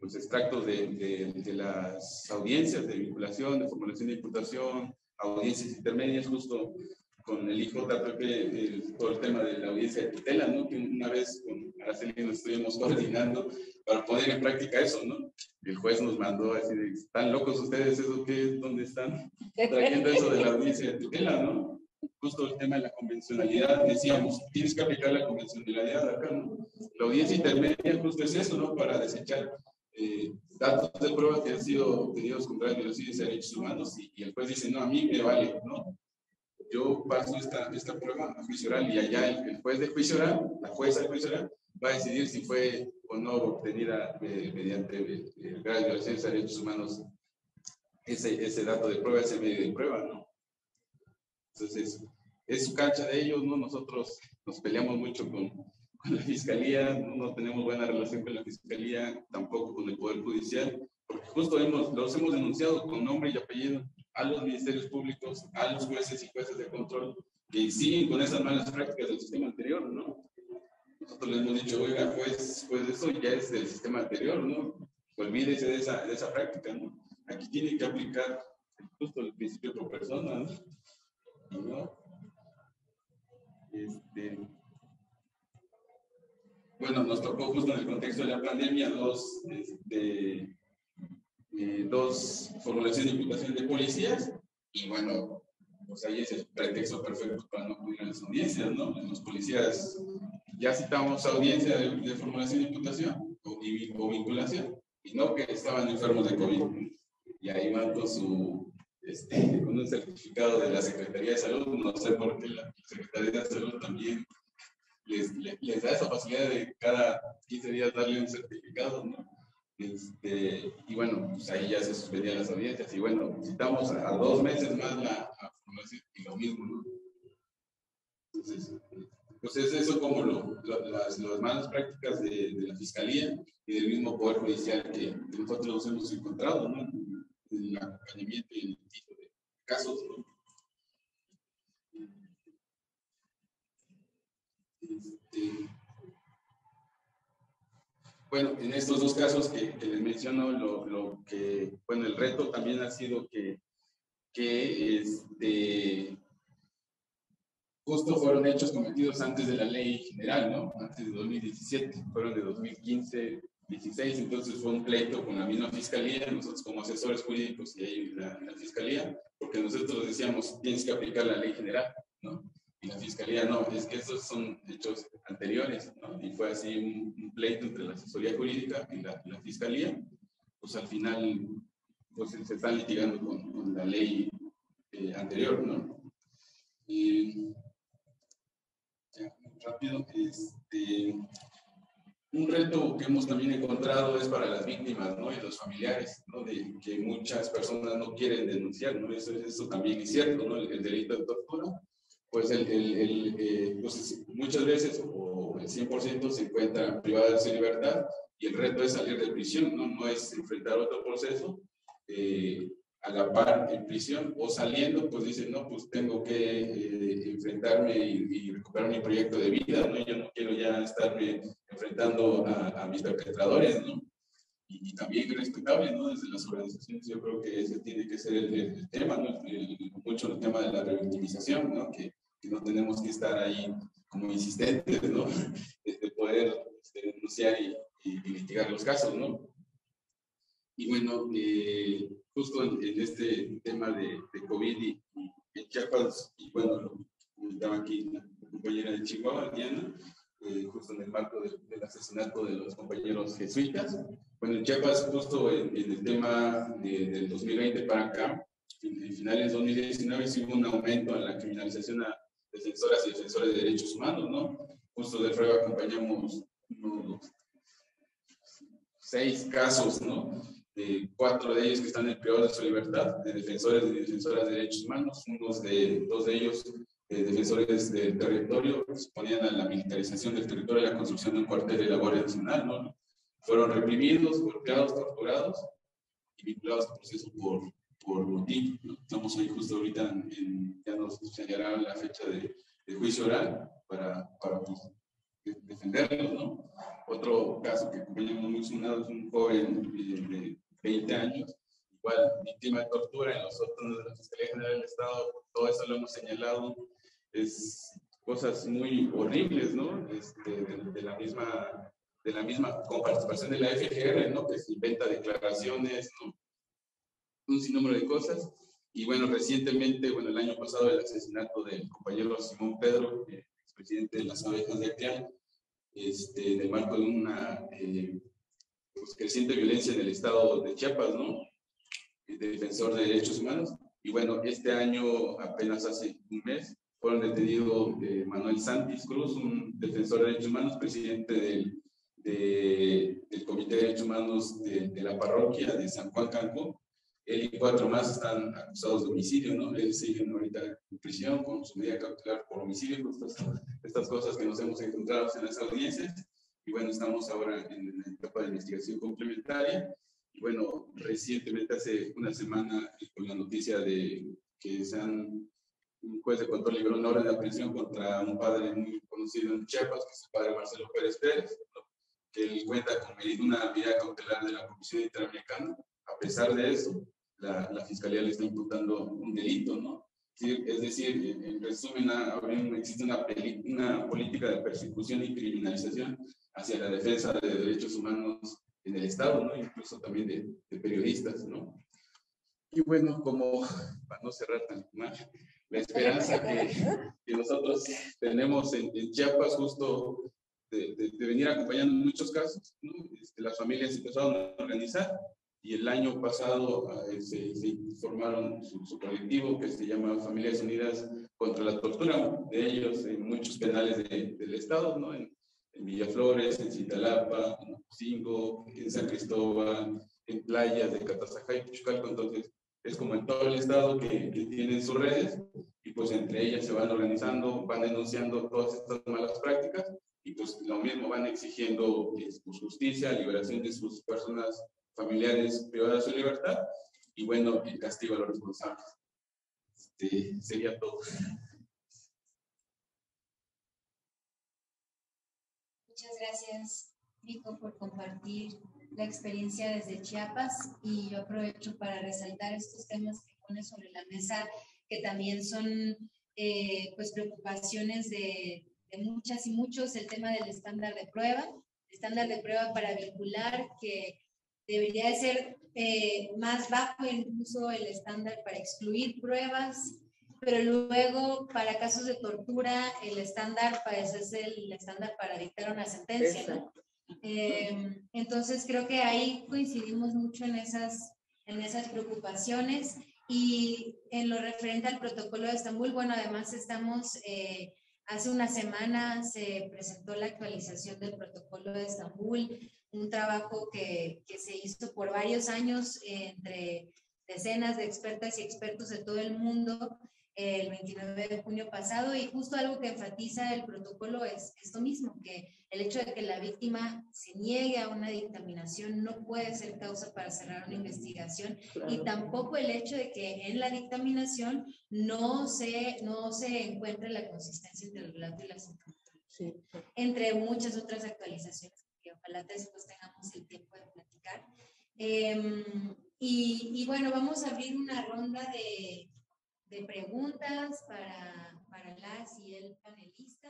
pues extractos de las audiencias de vinculación, de formulación de imputación, audiencias intermedias, justo con el IJPP, todo el tema de la audiencia de tutela, ¿no? Que una vez con Araceli nos estuvimos coordinando para poner en práctica eso, ¿no? El juez nos mandó a decir, ¿están locos ustedes? ¿Eso qué es? ¿Dónde están trayendo eso de la audiencia de tutela, no? Justo el tema de la convencionalidad, decíamos, tienes que aplicar la convencionalidad acá, ¿no? La audiencia intermedia justo es eso, ¿no? Para desechar datos de prueba que han sido obtenidos contra violaciones de derechos humanos y el juez dice, no, a mí me vale, ¿no? Yo paso esta prueba a juicio oral y allá el juez de juicio oral, la jueza de juicio oral, va a decidir si fue o no obtenida mediante graves violaciones de derechos humanos ese dato de prueba, ese medio de prueba, ¿no? Entonces, es su cancha de ellos, ¿no? Nosotros nos peleamos mucho con la Fiscalía, no tenemos buena relación con la Fiscalía, tampoco con el Poder Judicial, porque justo los hemos denunciado con nombre y apellido a los ministerios públicos, a los jueces y jueces de control, que siguen con esas malas prácticas del sistema anterior, ¿no? Nosotros les hemos dicho, oiga, pues eso ya es del sistema anterior, ¿no? Olvídese de esa práctica, ¿no? Aquí tiene que aplicar justo el principio pro persona, ¿no? ¿No? Bueno, nos tocó justo en el contexto de la pandemia dos formulaciones de imputación de policías, y bueno, pues ahí es el pretexto perfecto para no acudir a las audiencias, ¿no? Los policías ya citamos audiencia de formulación de imputación o vinculación, y no que estaban enfermos de COVID, y ahí van con con un certificado de la Secretaría de Salud. No sé por qué la Secretaría de Salud también les da esa facilidad de cada 15 días darle un certificado, ¿no? Y bueno, pues ahí ya se suspendían las audiencias, y bueno, citamos a 2 meses más la formación, y lo mismo, ¿no? Entonces, pues es eso como las malas prácticas de la Fiscalía y del mismo Poder Judicial que nosotros nos hemos encontrado, ¿no? En el acompañamiento y el tipo de casos, ¿no? Bueno, en estos 2 casos que les menciono, bueno, el reto también ha sido que justo fueron hechos cometidos antes de la ley general, ¿no? Antes de 2017, fueron de 2015, 16, entonces fue un pleito con la misma Fiscalía, nosotros como asesores jurídicos y ahí la Fiscalía, porque nosotros decíamos, tienes que aplicar la ley general, ¿no? Y la Fiscalía, no, es que esos son hechos anteriores, ¿no? Y fue así un pleito entre la asesoría jurídica y la Fiscalía, pues al final, pues se está litigando con la ley anterior, ¿no? Ya, muy rápido, un reto que hemos también encontrado es para las víctimas, ¿no? Y los familiares, ¿no? De que muchas personas no quieren denunciar, ¿no? Eso también es cierto, ¿no? El delito de tortura, pues, pues muchas veces, o el 100% se encuentra privado de su libertad, y el reto es salir de prisión, ¿no? No es enfrentar otro proceso a la par en prisión, o saliendo, pues dicen, no, pues tengo que enfrentarme y recuperar mi proyecto de vida, ¿no? Yo no quiero ya estarme enfrentando a mis perpetradores, ¿no? Y también respetable, ¿no? Desde las organizaciones yo creo que ese tiene que ser el tema, ¿no? Mucho el tema de la revictimización, ¿no? Que no tenemos que estar ahí como insistentes, ¿no? De poder denunciar y litigar los casos, ¿no? Y bueno, justo en este tema de COVID y en Chiapas, y bueno, lo comentaba aquí la compañera de Chihuahua, Diana, justo en el marco del asesinato de los compañeros jesuitas. Bueno, en Chiapas, justo en el tema del 2020 para acá, en finales de 2019, sí hubo un aumento en la criminalización a defensoras y defensores de derechos humanos, ¿no? Justo de FREVA acompañamos unos 6 casos, ¿no? 4 de ellos que están en privado de su libertad, de defensores y defensoras de derechos humanos, 2 de ellos defensores del territorio, que exponían a la militarización del territorio y la construcción de un cuartel de la Guardia Nacional, ¿no? Fueron reprimidos, golpeados, torturados y vinculados a proceso por motín, ¿no? Estamos ahí justo ahorita, ya nos señalará la fecha de juicio oral para defenderlos, ¿no? Otro caso que acompañamos muy sonado es un joven de 20 años, igual víctima de tortura en los sótanos de la Fiscalía General del Estado. Todo eso lo hemos señalado, es cosas muy horribles, ¿no? De la misma con participación de la FGR, ¿no? Que se inventa declaraciones, ¿no? Un sinnúmero de cosas. Y bueno, recientemente, bueno, el año pasado, el asesinato del compañero Simón Pedro, expresidente de las abejas de Acteal, en el marco de una pues, creciente violencia en el estado de Chiapas, ¿no? De defensor de derechos humanos. Y bueno, este año, apenas hace un mes, fueron detenidos Manuel Santis Cruz, un defensor de derechos humanos, presidente del Comité de Derechos Humanos de la parroquia de San Juan Cancún. Él y 4 más están acusados de homicidio, ¿no? Él sigue ahorita prisión con su medida cautelar por homicidio, estas cosas que nos hemos encontrado en las audiencias. Y bueno, estamos ahora en la etapa de investigación complementaria. Y bueno, recientemente, hace una semana, con la noticia de que un juez de control liberó una orden de aprehensión contra un padre muy conocido en Chiapas, que es el padre Marcelo Pérez Pérez, ¿no? Que él cuenta con una medida cautelar de la Comisión Interamericana. A pesar de eso, la Fiscalía le está imputando un delito, ¿no? Es decir, en resumen, existe una política de persecución y criminalización hacia la defensa de derechos humanos en el Estado, ¿no? Incluso también de periodistas, ¿no? Y bueno, como para no cerrar tan mal, la esperanza que nosotros tenemos en Chiapas, justo de venir acompañando en muchos casos, ¿no? Las familias empezaron a organizar y el año pasado se formaron su colectivo que se llama Familias Unidas contra la Tortura, de ellos en muchos penales del Estado, ¿no? En Villaflores, en Cintalapa, en Ocosingo, en San Cristóbal, en playas de Catazajá y Pichucalco. Entonces, es como en todo el estado que tienen sus redes y pues entre ellas se van organizando, van denunciando todas estas malas prácticas y pues lo mismo van exigiendo pues, justicia, liberación de sus personas familiares privadas de su libertad y bueno, el castigo a los responsables. Sería todo. Muchas gracias, Vico, por compartir la experiencia desde Chiapas y yo aprovecho para resaltar estos temas que pone sobre la mesa, que también son pues preocupaciones de muchas y muchos, el tema del estándar de prueba para vincular, que debería de ser más bajo incluso el estándar para excluir pruebas, pero luego para casos de tortura el estándar es el estándar para dictar una sentencia, ¿no? Entonces creo que ahí coincidimos mucho en esas preocupaciones y en lo referente al protocolo de Estambul, bueno, además estamos, hace una semana se presentó la actualización del protocolo de Estambul, un trabajo que se hizo por varios años entre decenas de expertas y expertos de todo el mundo, el 29 de junio pasado, y justo algo que enfatiza el protocolo es esto mismo, que el hecho de que la víctima se niegue a una dictaminación no puede ser causa para cerrar una investigación, claro. Y tampoco el hecho de que en la dictaminación no se encuentre la consistencia entre el relato y la sentencia, sí. Entre muchas otras actualizaciones que ojalá después tengamos el tiempo de platicar. Y bueno, vamos a abrir una ronda de preguntas para las y el panelista.